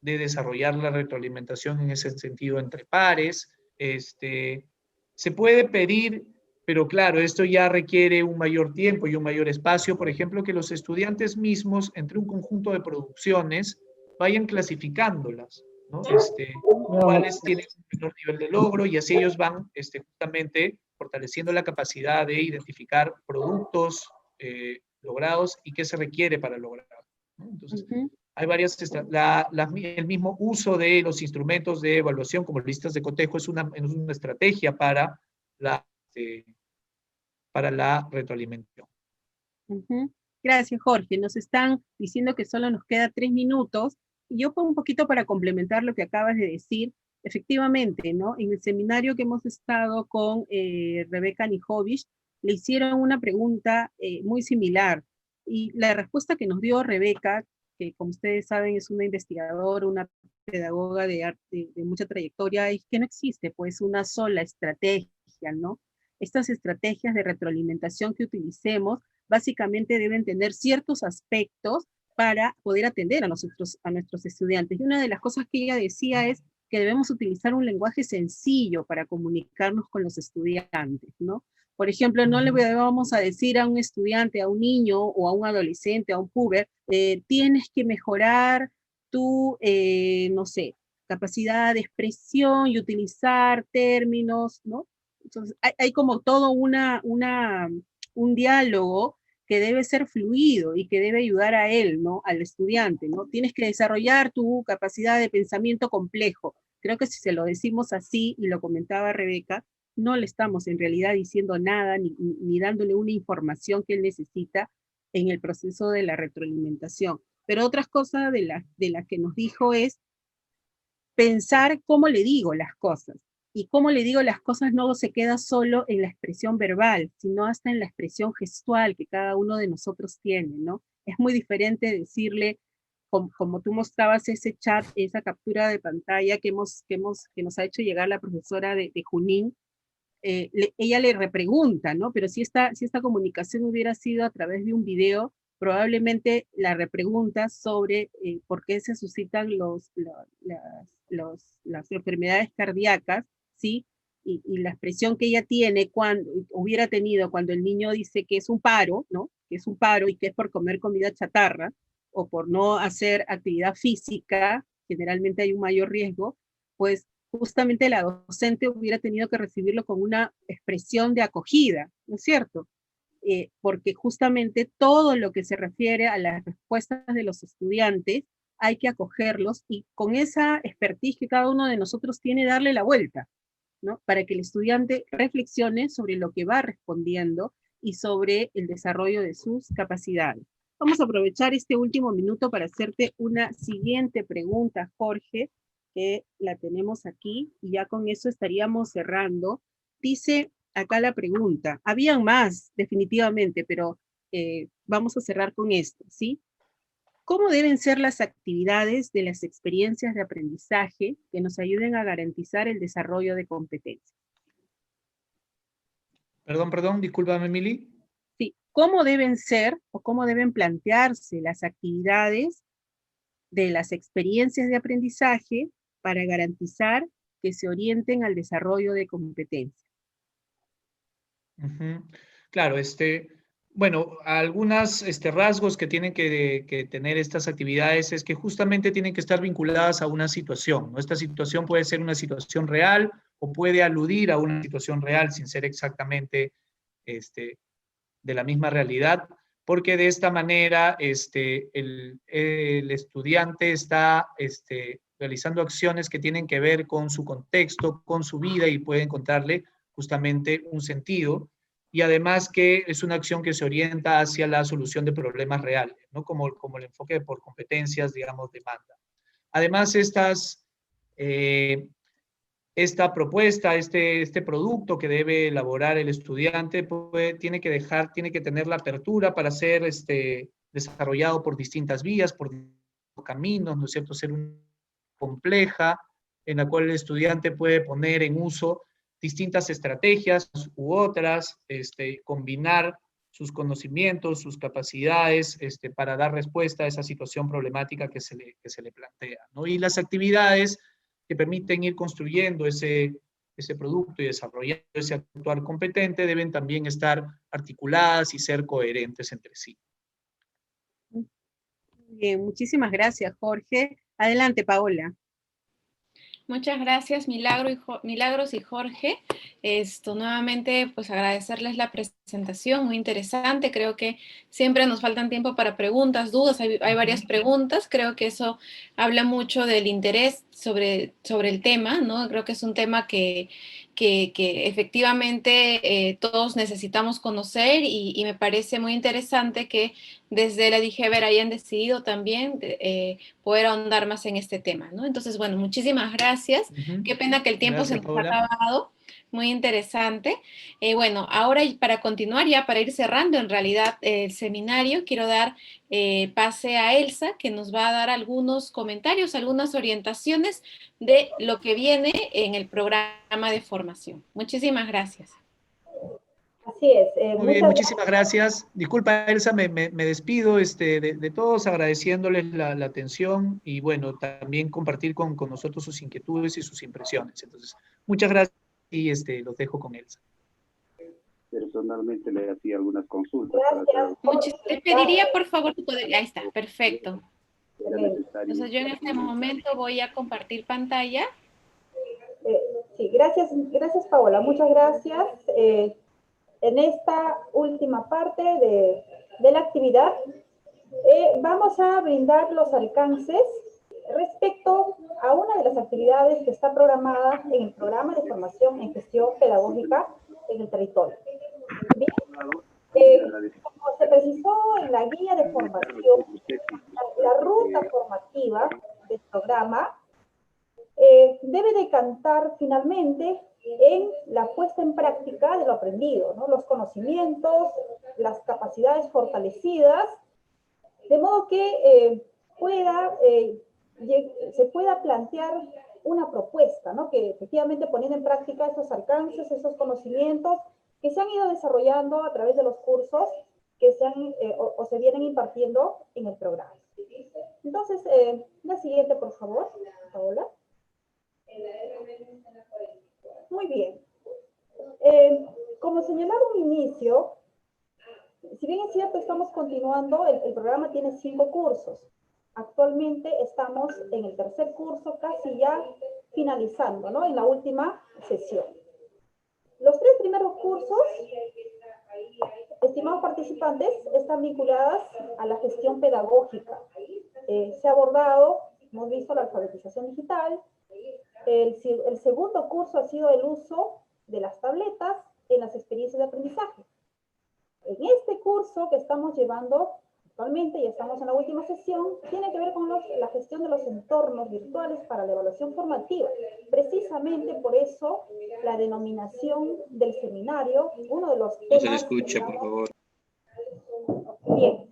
Speaker 3: de desarrollar la retroalimentación en ese sentido entre pares. Se puede pedir, pero claro, esto ya requiere un mayor tiempo y un mayor espacio, por ejemplo, que los estudiantes mismos, entre un conjunto de producciones, vayan clasificándolas, ¿no? Cuáles tienen un menor nivel de logro, y así ellos van justamente fortaleciendo la capacidad de identificar productos logrados y qué se requiere para lograr, ¿no? Entonces, hay varias, el mismo uso de los instrumentos de evaluación como listas de cotejo es una estrategia para la retroalimentación.
Speaker 6: Gracias, Jorge. Nos están diciendo que solo nos queda 3 minutos. Y yo un poquito para complementar lo que acabas de decir. Efectivamente, ¿no? En el seminario que hemos estado con Rebeca Nijovic, le hicieron una pregunta muy similar. Y la respuesta que nos dio Rebeca, que como ustedes saben es una investigadora, una pedagoga de arte de mucha trayectoria, es que no existe pues una sola estrategia, ¿no? Estas estrategias de retroalimentación que utilicemos básicamente deben tener ciertos aspectos para poder atender a nuestros estudiantes. Y una de las cosas que ella decía es que debemos utilizar un lenguaje sencillo para comunicarnos con los estudiantes, ¿no? Por ejemplo, no le vamos a decir a un estudiante, a un niño o a un adolescente, a un puber, tienes que mejorar tu, no sé, capacidad de expresión y utilizar términos, ¿no? Entonces, hay como todo un diálogo que debe ser fluido y que debe ayudar a él, ¿no? Al estudiante, ¿no? Tienes que desarrollar tu capacidad de pensamiento complejo. Creo que si se lo decimos así, y lo comentaba Rebeca, no le estamos en realidad diciendo nada, ni dándole una información que él necesita en el proceso de la retroalimentación. Pero otras cosas de las que nos dijo es pensar cómo le digo las cosas. Y cómo le digo las cosas no se queda solo en la expresión verbal, sino hasta en la expresión gestual que cada uno de nosotros tiene, ¿no? Es muy diferente decirle, como tú mostrabas ese chat, esa captura de pantalla que nos ha hecho llegar la profesora de Junín, ella le repregunta, ¿no? Pero si esta comunicación hubiera sido a través de un video, probablemente la repregunta sobre por qué se suscitan las enfermedades cardíacas, ¿sí? Y la expresión que ella tiene hubiera tenido cuando el niño dice que es un paro, ¿no? Que es un paro y que es por comer comida chatarra o por no hacer actividad física, generalmente hay un mayor riesgo, pues justamente la docente hubiera tenido que recibirlo con una expresión de acogida, ¿no es cierto? Porque justamente todo lo que se refiere a las respuestas de los estudiantes hay que acogerlos y con esa expertise que cada uno de nosotros tiene, darle la vuelta, ¿no? Para que el estudiante reflexione sobre lo que va respondiendo y sobre el desarrollo de sus capacidades. Vamos a aprovechar este último minuto para hacerte una siguiente pregunta, Jorge, que la tenemos aquí, y ya con eso estaríamos cerrando. Dice acá la pregunta, habían más, definitivamente, pero vamos a cerrar con esto, ¿sí? ¿Cómo deben ser las actividades de las experiencias de aprendizaje que nos ayuden a garantizar el desarrollo de competencias?
Speaker 3: Perdón, discúlpame, Mili.
Speaker 6: Sí, ¿cómo deben ser o cómo deben plantearse las actividades de las experiencias de aprendizaje para garantizar que se orienten al desarrollo de competencias?
Speaker 3: Claro, bueno, algunos rasgos que tienen que tener estas actividades es que justamente tienen que estar vinculadas a una situación, ¿no? Esta situación puede ser una situación real o puede aludir a una situación real sin ser exactamente de la misma realidad, porque de esta manera el estudiante está realizando acciones que tienen que ver con su contexto, con su vida, y puede encontrarle justamente un sentido, y además que es una acción que se orienta hacia la solución de problemas reales, ¿no? Como el enfoque por competencias, digamos, demanda. Además, esta propuesta, este producto que debe elaborar el estudiante, tiene que tener la apertura para ser desarrollado por distintas vías, por caminos, ¿no es cierto? Ser compleja, en la cual el estudiante puede poner en uso distintas estrategias u otras, combinar sus conocimientos, sus capacidades, para dar respuesta a esa situación problemática que se le plantea, ¿no? Y las actividades que permiten ir construyendo ese producto y desarrollando ese actuar competente deben también estar articuladas y ser coherentes entre sí.
Speaker 6: Bien, muchísimas gracias, Jorge. Adelante, Paola.
Speaker 2: Muchas gracias, Milagros y Jorge. Nuevamente, pues agradecerles la presentación, muy interesante. Creo que siempre nos faltan tiempo para preguntas, dudas. Hay varias preguntas. Creo que eso habla mucho del interés sobre el tema, ¿no? Creo que es un tema que efectivamente todos necesitamos conocer y me parece muy interesante que desde la DIGEVER hayan decidido también poder ahondar más en este tema, ¿no? Entonces, bueno, muchísimas gracias. Qué pena que el tiempo
Speaker 3: Gracias,
Speaker 2: se nos
Speaker 3: Paola.
Speaker 2: ha acabado. Muy interesante. Bueno, ahora para continuar ya, para ir cerrando en realidad el seminario, quiero dar pase a Elsa, que nos va a dar algunos comentarios, algunas orientaciones de lo que viene en el programa de formación. Muchísimas gracias.
Speaker 7: Así es.
Speaker 3: Muy bien, muchísimas gracias. Disculpa, Elsa, me despido de todos agradeciéndoles la atención y, bueno, también compartir con nosotros sus inquietudes y sus impresiones. Entonces, muchas gracias y los dejo con Elsa.
Speaker 8: Personalmente le hacía algunas consultas.
Speaker 2: Te pediría, por favor, ahí está, perfecto. Entonces, yo en este momento voy a compartir pantalla.
Speaker 7: Sí, gracias, Paola. Muchas gracias. En esta última parte de la actividad, vamos a brindar los alcances respecto a una de las actividades que está programada en el programa de formación en gestión pedagógica en el territorio. Bien, como se precisó en la guía de formación, la ruta formativa del programa debe decantar finalmente en la puesta en práctica de lo aprendido, ¿no? Los conocimientos, las capacidades fortalecidas, de modo que se pueda plantear una propuesta, ¿no? Que efectivamente poniendo en práctica esos alcances, esos conocimientos que se han ido desarrollando a través de los cursos que se vienen impartiendo en el programa. Entonces, la siguiente, por favor, Paola. Muy bien. Como señalaba un inicio, si bien es cierto, estamos continuando, el programa tiene 5 cursos. Actualmente estamos en el tercer curso, casi ya finalizando, ¿no? En la última sesión. Los 3 primeros cursos, estimados participantes, están vinculadas a la gestión pedagógica. Se ha abordado, hemos visto la alfabetización digital. El segundo curso ha sido el uso de las tabletas en las experiencias de aprendizaje. En este curso que estamos llevando actualmente, y estamos en la última sesión, tiene que ver con la gestión de los entornos virtuales para la evaluación formativa. Precisamente por eso la denominación del seminario, uno de los temas...
Speaker 8: No se le escucha, por favor.
Speaker 7: Bien,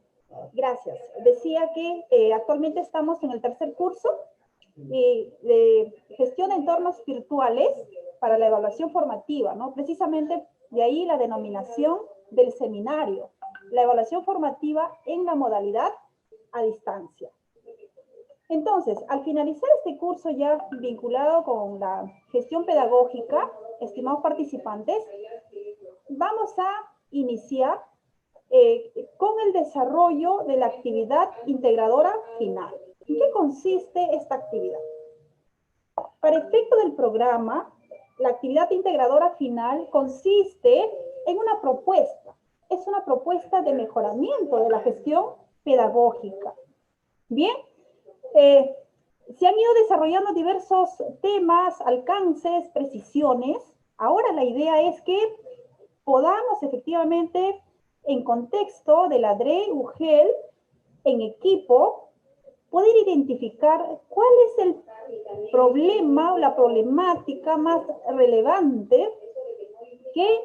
Speaker 7: gracias. Decía que actualmente estamos en el tercer curso de gestión de entornos virtuales para la evaluación formativa, ¿no? Precisamente de ahí la denominación del seminario, la evaluación formativa en la modalidad a distancia. Entonces, al finalizar este curso ya vinculado con la gestión pedagógica, estimados participantes, vamos a iniciar con el desarrollo de la actividad integradora final. ¿En qué consiste esta actividad? Para efecto del programa, la actividad integradora final consiste en una propuesta. Es una propuesta de mejoramiento de la gestión pedagógica. Bien, se han ido desarrollando diversos temas, alcances, precisiones. Ahora la idea es que podamos efectivamente, en contexto de la DRE UGEL, en equipo, poder identificar cuál es el problema o la problemática más relevante que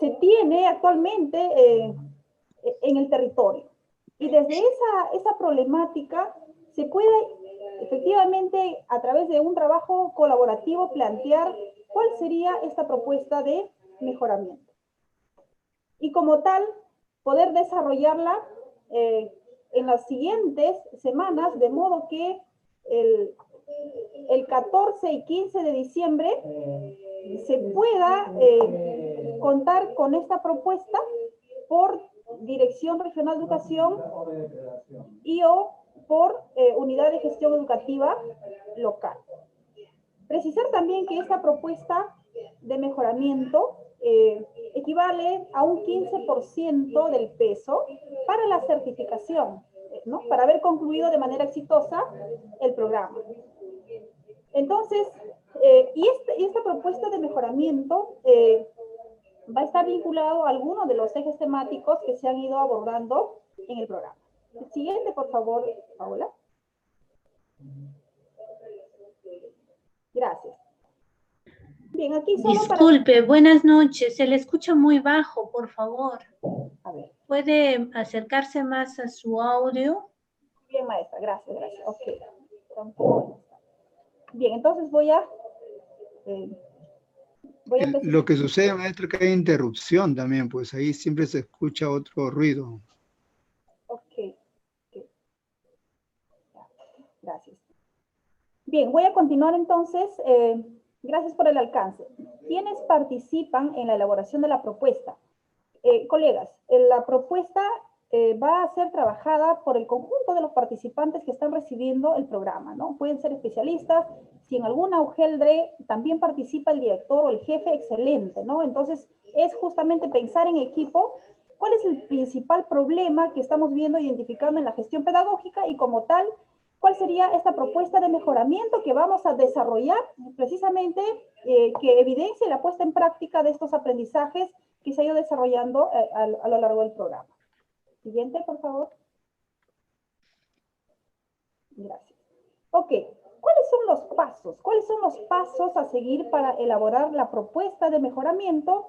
Speaker 7: se tiene actualmente en el territorio. Y desde esa problemática se puede efectivamente, a través de un trabajo colaborativo, plantear cuál sería esta propuesta de mejoramiento. y como tal poder desarrollarla en las siguientes semanas, de modo que el 14 y 15 de diciembre se pueda contar con esta propuesta por Dirección Regional de Educación y o por Unidad de Gestión Educativa local. Precisar también que esta propuesta de mejoramiento equivale a un 15% del peso para la certificación, ¿no? Para haber concluido de manera exitosa el programa. Entonces, esta propuesta de mejoramiento va a estar vinculado a algunos de los ejes temáticos que se han ido abordando en el programa. El siguiente, por favor, Paola. Gracias. Bien, aquí solo
Speaker 9: Disculpe, buenas noches. Se le escucha muy bajo, por favor.
Speaker 7: A ver.
Speaker 9: ¿Puede acercarse más a su audio?
Speaker 7: Bien, maestra. Gracias, gracias. Ok. Bien, entonces voy a empezar.
Speaker 10: Lo que sucede, maestro, es que hay interrupción también, pues ahí siempre se escucha otro ruido.
Speaker 7: Ok. Gracias. Bien, voy a continuar entonces. Gracias por el alcance. ¿Quiénes participan en la elaboración de la propuesta? Colegas, la propuesta va a ser trabajada por el conjunto de los participantes que están recibiendo el programa, ¿no? Pueden ser especialistas. Si en alguna UGELDRE también participa el director o el jefe, excelente, ¿no? Entonces, es justamente pensar en equipo. ¿Cuál es el principal problema que estamos viendo, identificando en la gestión pedagógica? Y como tal, ¿cuál sería esta propuesta de mejoramiento que vamos a desarrollar precisamente que evidencie la puesta en práctica de estos aprendizajes que se ha ido desarrollando a lo largo del programa? Siguiente, por favor. Gracias. Ok, ¿cuáles son los pasos? ¿Cuáles son los pasos a seguir para elaborar la propuesta de mejoramiento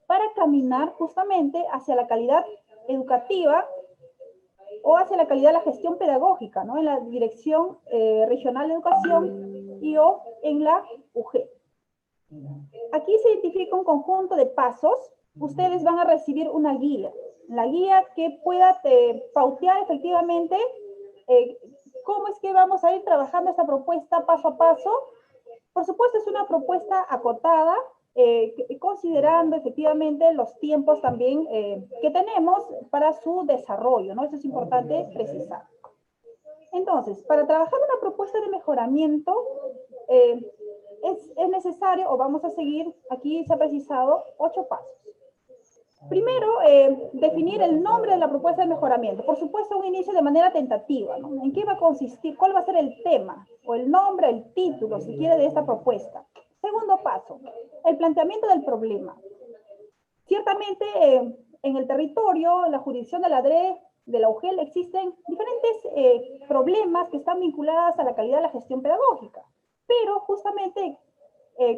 Speaker 7: para caminar justamente hacia la calidad educativa o hacia la calidad de la gestión pedagógica, ¿no? En la Dirección Regional de Educación y o en la UG? Aquí se identifica un conjunto de pasos. Ustedes van a recibir una guía. La guía que pueda pautear efectivamente cómo es que vamos a ir trabajando esta propuesta paso a paso. Por supuesto, es una propuesta acotada, considerando efectivamente los tiempos también que tenemos para su desarrollo, ¿no? Eso es importante precisar. Entonces, para trabajar una propuesta de mejoramiento, es necesario, o vamos a seguir, aquí se ha precisado 8 pasos. Primero, definir el nombre de la propuesta de mejoramiento. Por supuesto, un inicio de manera tentativa, ¿no? ¿En qué va a consistir? ¿Cuál va a ser el tema? O el nombre, el título, si quiere, de esta propuesta. Segundo paso, el planteamiento del problema. Ciertamente, en el territorio, en la jurisdicción de la DRE, de la UGEL, existen diferentes problemas que están vinculados a la calidad de la gestión pedagógica. Pero justamente,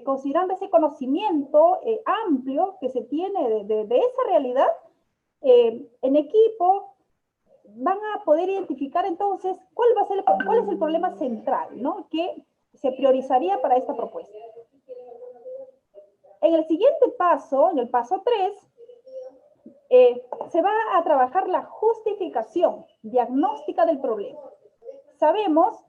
Speaker 7: considerando ese conocimiento amplio que se tiene de esa realidad, en equipo van a poder identificar entonces cuál es el problema central, ¿no? Que se priorizaría para esta propuesta. En el siguiente paso, en el paso 3, se va a trabajar la justificación diagnóstica del problema. Sabemos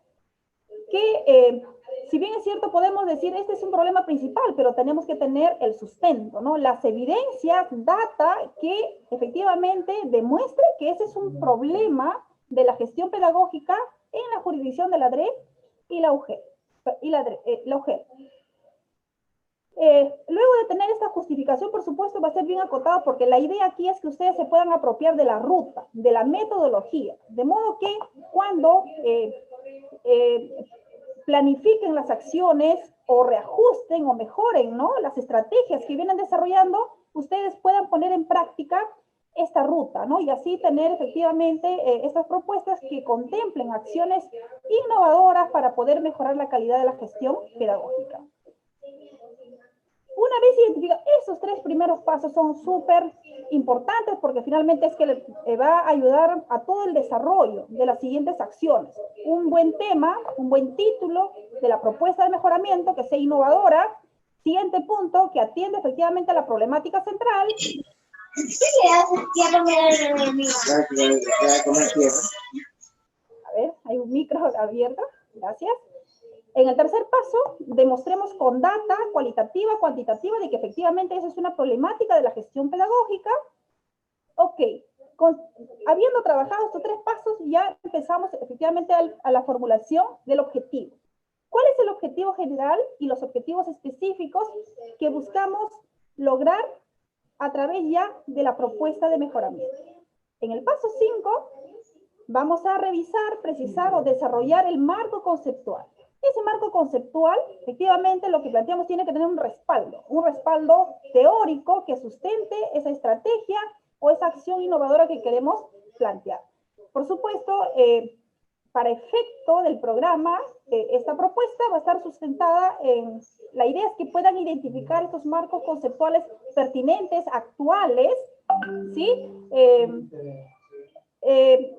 Speaker 7: que, si bien es cierto, podemos decir este es un problema principal, pero tenemos que tener el sustento, ¿no? Las evidencias, data que efectivamente demuestre que ese es un problema de la gestión pedagógica en la jurisdicción de la DRE y la UGEL. Luego de tener esta justificación, por supuesto, va a ser bien acotado, porque la idea aquí es que ustedes se puedan apropiar de la ruta, de la metodología, de modo que cuando planifiquen las acciones o reajusten o mejoren, ¿no?, las estrategias que vienen desarrollando, ustedes puedan poner en práctica esta ruta, ¿no? Y así tener efectivamente estas propuestas que contemplen acciones innovadoras para poder mejorar la calidad de la gestión pedagógica. Una vez identificados, esos 3 primeros pasos son súper importantes porque finalmente es que le va a ayudar a todo el desarrollo de las siguientes acciones. Un buen tema, un buen título de la propuesta de mejoramiento que sea innovadora. Siguiente punto, que atiende efectivamente a la problemática central. A ver, hay un micro abierto. Gracias. En el tercer paso, demostremos con data cualitativa, cuantitativa, de que efectivamente esa es una problemática de la gestión pedagógica. Ok, habiendo trabajado estos tres pasos, ya empezamos efectivamente a la formulación del objetivo. ¿Cuál es el objetivo general y los objetivos específicos que buscamos lograr a través ya de la propuesta de mejoramiento? En el paso 5, vamos a revisar, precisar o desarrollar el marco conceptual. Ese marco conceptual, efectivamente, lo que planteamos tiene que tener un respaldo teórico que sustente esa estrategia o esa acción innovadora que queremos plantear. Por supuesto, para efecto del programa, esta propuesta va a estar sustentada en la idea es que puedan identificar estos marcos conceptuales pertinentes, actuales, ¿sí?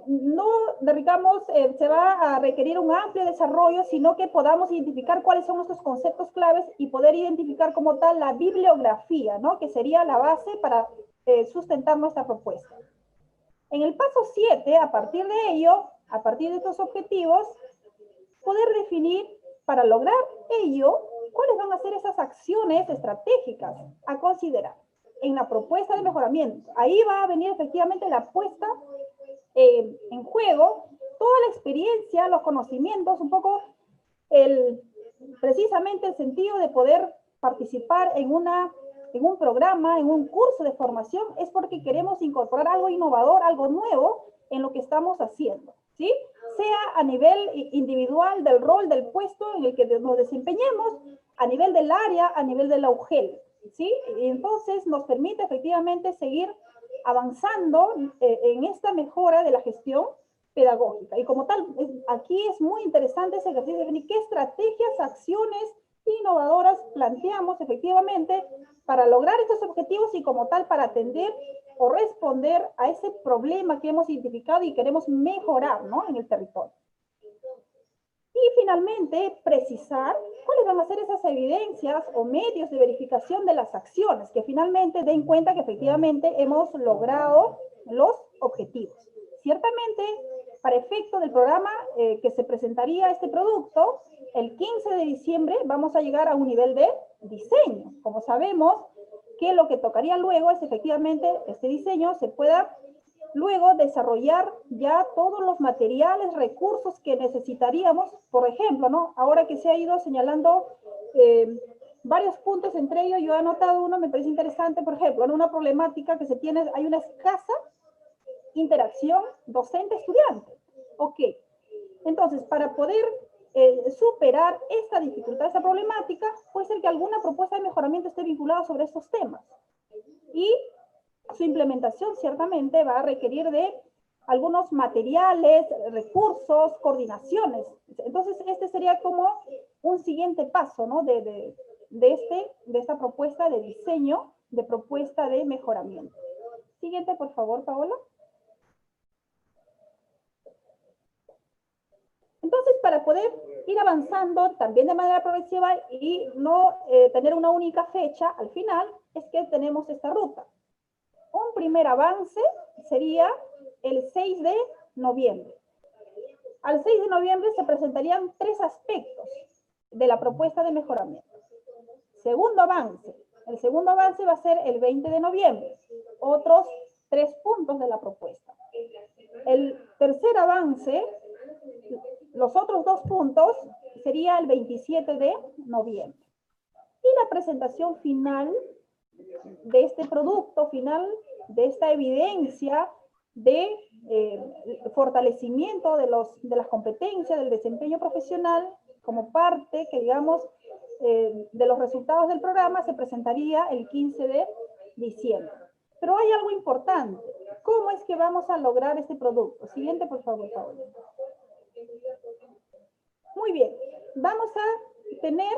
Speaker 7: No, digamos, se va a requerir un amplio desarrollo, sino que podamos identificar cuáles son nuestros conceptos claves y poder identificar como tal la bibliografía, ¿no? Que sería la base para sustentar nuestra propuesta. En el paso 7, a partir de ello, a partir de estos objetivos, poder definir para lograr ello cuáles van a ser esas acciones estratégicas a considerar en la propuesta de mejoramiento. Ahí va a venir efectivamente la puesta en juego toda la experiencia, los conocimientos, un poco precisamente el sentido de poder participar en un programa, en un curso de formación, es porque queremos incorporar algo innovador, algo nuevo en lo que estamos haciendo, ¿sí? Sea a nivel individual del rol, del puesto en el que nos desempeñemos, a nivel del área, a nivel de la UGEL, ¿sí? Y entonces nos permite efectivamente seguir avanzando en esta mejora de la gestión pedagógica. Y como tal, aquí es muy interesante ese ejercicio de definir qué estrategias, acciones innovadoras planteamos efectivamente para lograr estos objetivos y como tal para atender o responder a ese problema que hemos identificado y queremos mejorar, ¿no? En el territorio. Y finalmente, precisar cuáles van a ser esas evidencias o medios de verificación de las acciones que finalmente den cuenta que efectivamente hemos logrado los objetivos. Ciertamente, para efecto del programa que se presentaría este producto, el 15 de diciembre vamos a llegar a un nivel de diseño. Como sabemos que lo que tocaría luego es efectivamente este diseño se pueda luego desarrollar ya todos los materiales, recursos que necesitaríamos, por ejemplo, ¿no? Ahora que se ha ido señalando varios puntos, entre ellos yo he anotado uno, me parece interesante, por ejemplo, en una problemática que se tiene, hay una escasa interacción docente-estudiante. Ok, entonces para poder superar esta dificultad, esta problemática, puede ser que alguna propuesta de mejoramiento esté vinculada sobre estos temas. Y su implementación ciertamente va a requerir de algunos materiales, recursos, coordinaciones. Entonces, este sería como un siguiente paso, ¿no? de esta propuesta de diseño, de propuesta de mejoramiento. Siguiente, por favor, Paola. Entonces, para poder ir avanzando también de manera progresiva y no tener una única fecha al final, es que tenemos esta ruta. Un primer avance sería el 6 de noviembre. Al 6 de noviembre se presentarían 3 aspectos de la propuesta de mejoramiento. Segundo avance. El segundo avance va a ser el 20 de noviembre. Otros 3 puntos de la propuesta. El tercer avance, los otros 2 puntos, sería el 27 de noviembre. Y la presentación final de este producto final, de esta evidencia de fortalecimiento de las competencias, del desempeño profesional, como parte que digamos de los resultados del programa, se presentaría el 15 de diciembre. Pero hay algo importante. ¿Cómo es que vamos a lograr este producto? Siguiente, por favor, Paola. Muy bien. Vamos a tener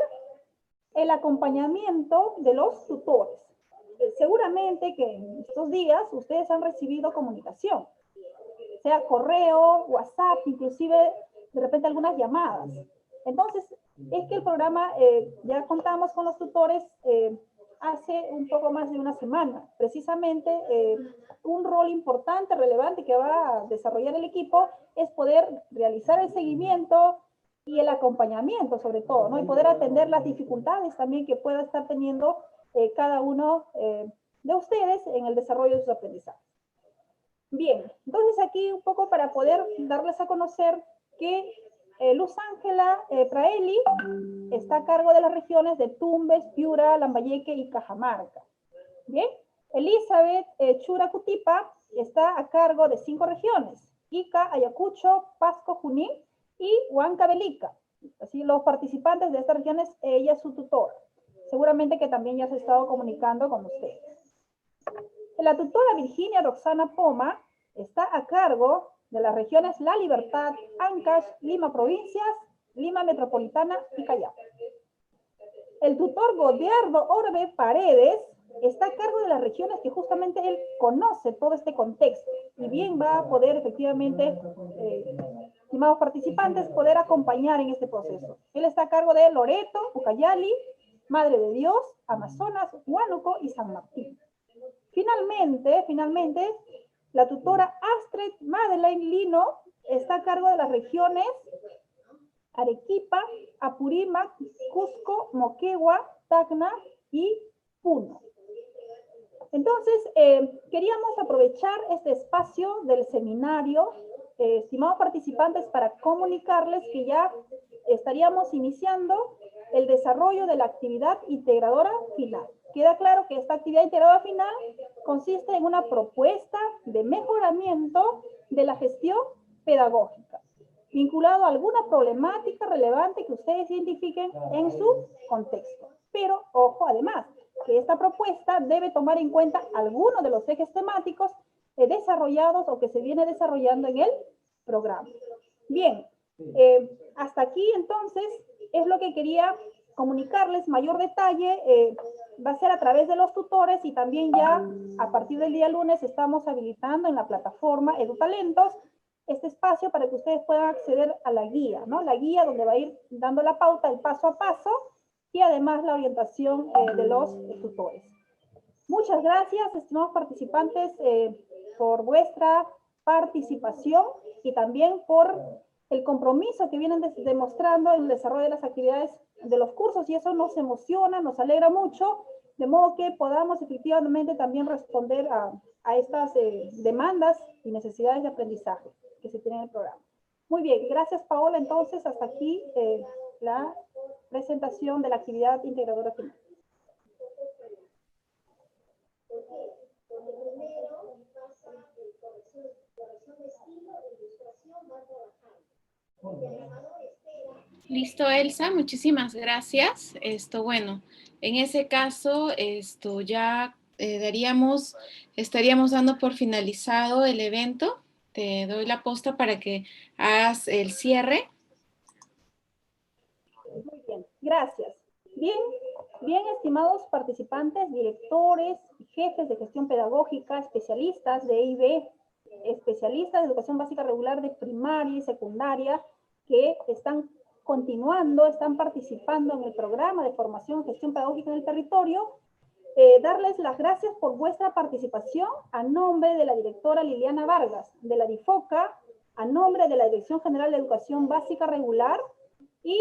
Speaker 7: el acompañamiento de los tutores. Seguramente que en estos días ustedes han recibido comunicación, sea correo, WhatsApp, inclusive de repente algunas llamadas. Entonces, es que el programa, ya contamos con los tutores hace un poco más de una semana. Precisamente un rol importante, relevante que va a desarrollar el equipo es poder realizar el seguimiento y el acompañamiento sobre todo, ¿no? Y poder atender las dificultades también que pueda estar teniendo cada uno de ustedes en el desarrollo de sus aprendizajes. Bien, entonces aquí un poco para poder darles a conocer que Luz Ángela Praeli está a cargo de las regiones de Tumbes, Piura, Lambayeque y Cajamarca. Bien, Elizabeth Chura Cutipa está a cargo de 5 regiones: Ica, Ayacucho, Pasco, Junín y Huancavelica. Así los participantes de estas regiones, ella es su tutora. Seguramente que también ya se ha estado comunicando con ustedes. La tutora Virginia Roxana Poma está a cargo de las regiones La Libertad, Ancash, Lima Provincias, Lima Metropolitana y Callao. El tutor Godiardo Orbe Paredes está a cargo de las regiones que justamente él conoce todo este contexto y bien va a poder efectivamente, estimados participantes, poder acompañar en este proceso. Él está a cargo de Loreto, Ucayali, Madre de Dios, Amazonas, Huánuco y San Martín. Finalmente, la tutora Astrid Madeleine Lino está a cargo de las regiones Arequipa, Apurímac, Cusco, Moquegua, Tacna y Puno. Entonces, queríamos aprovechar este espacio del seminario, estimados participantes, para comunicarles que ya estaríamos iniciando el desarrollo de la actividad integradora final. Queda claro que esta actividad integradora final consiste en una propuesta de mejoramiento de la gestión pedagógica, vinculado a alguna problemática relevante que ustedes identifiquen en su contexto. Pero, ojo, además, que esta propuesta debe tomar en cuenta algunos de los ejes temáticos desarrollados o que se viene desarrollando en el programa. Bien, hasta aquí entonces es lo que quería comunicarles. Mayor detalle va a ser a través de los tutores y también ya a partir del día lunes estamos habilitando en la plataforma EduTalentos este espacio para que ustedes puedan acceder a la guía, ¿no? La guía donde va a ir dando la pauta, el paso a paso y además la orientación de los tutores. Muchas gracias, estimados participantes, por vuestra participación y también por el compromiso que vienen demostrando en el desarrollo de las actividades de los cursos, y eso nos emociona, nos alegra mucho, de modo que podamos efectivamente también responder a estas demandas y necesidades de aprendizaje que se tienen en el programa. Muy bien, gracias Paola. Entonces, hasta aquí la presentación de la actividad integradora final.
Speaker 2: Listo, Elsa, muchísimas gracias. Bueno, en ese caso, ya estaríamos dando por finalizado el evento. Te doy la posta para que hagas el cierre.
Speaker 7: Muy bien, gracias. Bien, estimados participantes, directores, jefes de gestión pedagógica, especialistas de EIB, especialistas de educación básica regular de primaria y secundaria que están continuando, están participando en el programa de formación y gestión pedagógica en el territorio, darles las gracias por vuestra participación a nombre de la directora Liliana Vargas, de la DIFOCA, a nombre de la Dirección General de Educación Básica Regular y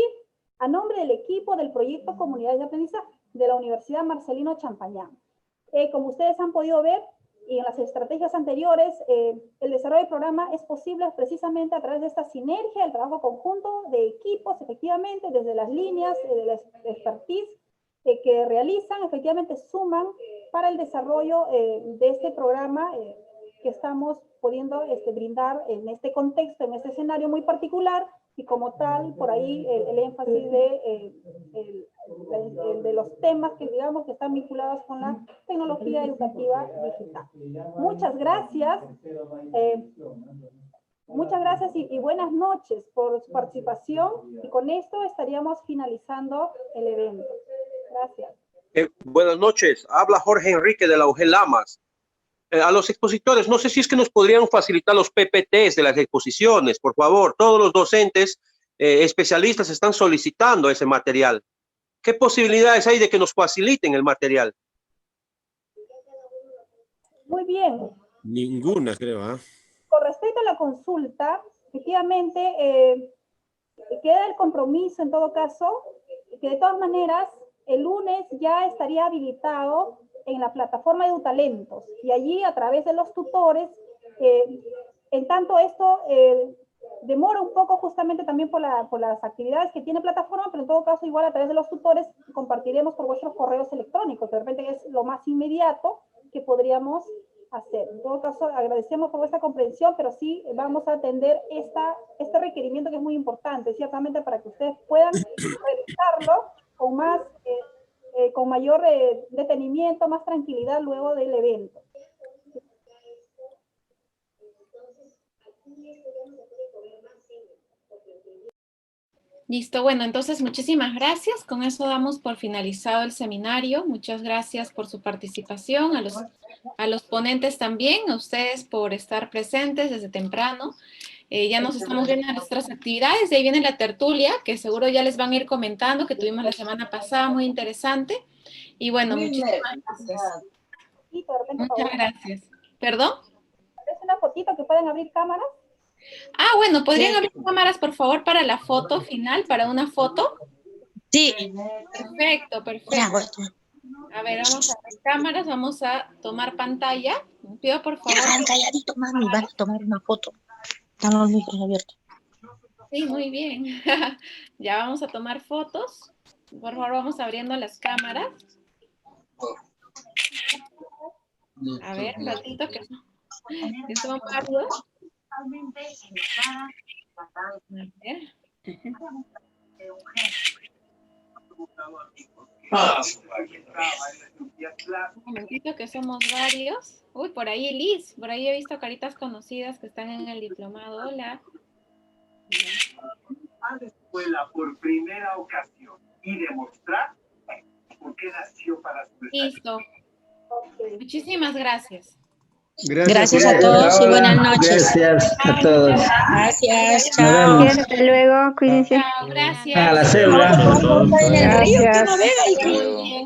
Speaker 7: a nombre del equipo del proyecto Comunidades de Aprendizaje de la Universidad Marcelino Champañán. Como ustedes han podido ver, y en las estrategias anteriores, el desarrollo del programa es posible precisamente a través de esta sinergia, el trabajo conjunto de equipos, efectivamente, desde las líneas de la expertise que realizan, efectivamente suman para el desarrollo de este programa que estamos pudiendo brindar en este contexto, en este escenario muy particular, y como tal, por ahí el énfasis de los temas que digamos que están vinculados con la tecnología educativa digital. Muchas gracias. Muchas gracias y buenas noches por su participación, y con esto estaríamos finalizando el evento. Gracias.
Speaker 11: Buenas noches. Habla Jorge Enrique de la UG Lamas. A los expositores, no sé si es que nos podrían facilitar los PPTs de las exposiciones, por favor. Todos los docentes especialistas están solicitando ese material. ¿Qué posibilidades hay de que nos faciliten el material?
Speaker 7: Muy bien.
Speaker 12: Ninguna, creo, ¿ah?
Speaker 7: Con respecto a la consulta, efectivamente, queda el compromiso en todo caso, que de todas maneras, el lunes ya estaría habilitado en la plataforma EduTalentos, y allí a través de los tutores, en tanto esto demora un poco justamente también por las actividades que tiene plataforma, pero en todo caso igual a través de los tutores compartiremos por vuestros correos electrónicos, que de repente es lo más inmediato que podríamos hacer. En todo caso, agradecemos por vuestra comprensión, pero sí vamos a atender este requerimiento que es muy importante, ciertamente para que ustedes puedan realizarlo con mayor detenimiento, más tranquilidad luego del evento.
Speaker 2: Listo, bueno, entonces muchísimas gracias. Con eso damos por finalizado el seminario. Muchas gracias por su participación, a los ponentes también, a ustedes por estar presentes desde temprano. Ya nos estamos viendo en nuestras actividades, de ahí viene la tertulia, que seguro ya les van a ir comentando, que tuvimos la semana pasada, muy interesante. Y bueno, muchísimas gracias. Muchas gracias. ¿Perdón?
Speaker 7: ¿Es una fotito que pueden abrir cámaras?
Speaker 2: Ah, bueno, ¿podrían abrir cámaras, por favor, para la foto final, para una foto?
Speaker 13: Sí.
Speaker 2: Perfecto, perfecto. A ver, vamos a abrir cámaras, vamos a tomar pantalla. Me pido, por favor.
Speaker 13: Calladito, mami, van a tomar una foto. Están los micros abiertos.
Speaker 2: Sí, muy bien. Ya vamos a tomar fotos. Por favor, vamos abriendo las cámaras. A ver, un ratito que son varios. A ver. Un momentito que somos varios. Uy, por ahí Liz, por ahí he visto caritas conocidas que están en el diplomado. Hola.
Speaker 14: A la escuela por primera ocasión y demostrar por qué nació para su
Speaker 2: Listo. Muchísimas gracias.
Speaker 13: Gracias a todos y buenas noches.
Speaker 15: Gracias a todos.
Speaker 13: Gracias,
Speaker 15: Nos
Speaker 13: chao.
Speaker 15: vemos.
Speaker 16: Hasta luego, cuídense.
Speaker 2: Chao, gracias.
Speaker 15: A la célula.
Speaker 16: Gracias.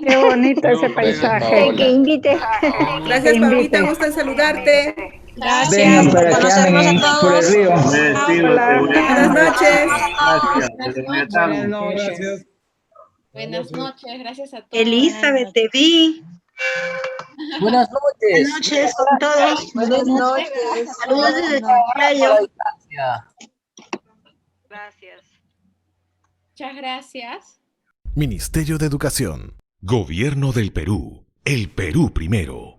Speaker 16: Qué bonito ese paisaje. Que invite.
Speaker 6: Gracias, Paulita, gusto en saludarte.
Speaker 15: Vengan
Speaker 13: Gracias por
Speaker 15: para que
Speaker 13: conocernos
Speaker 15: anden
Speaker 13: a
Speaker 15: por el
Speaker 13: todos.
Speaker 15: río.
Speaker 6: Hola. Buenas noches.
Speaker 14: Gracias.
Speaker 2: Buenas noches, gracias a todos.
Speaker 16: Elizabeth, te vi.
Speaker 15: Buenas noches.
Speaker 13: Buenas noches con todos.
Speaker 16: Buenas noches.
Speaker 13: Saludos desde Chiclayo.
Speaker 16: Gracias.
Speaker 2: Muchas gracias.
Speaker 1: Ministerio de Educación.
Speaker 17: Gobierno del Perú. El Perú primero.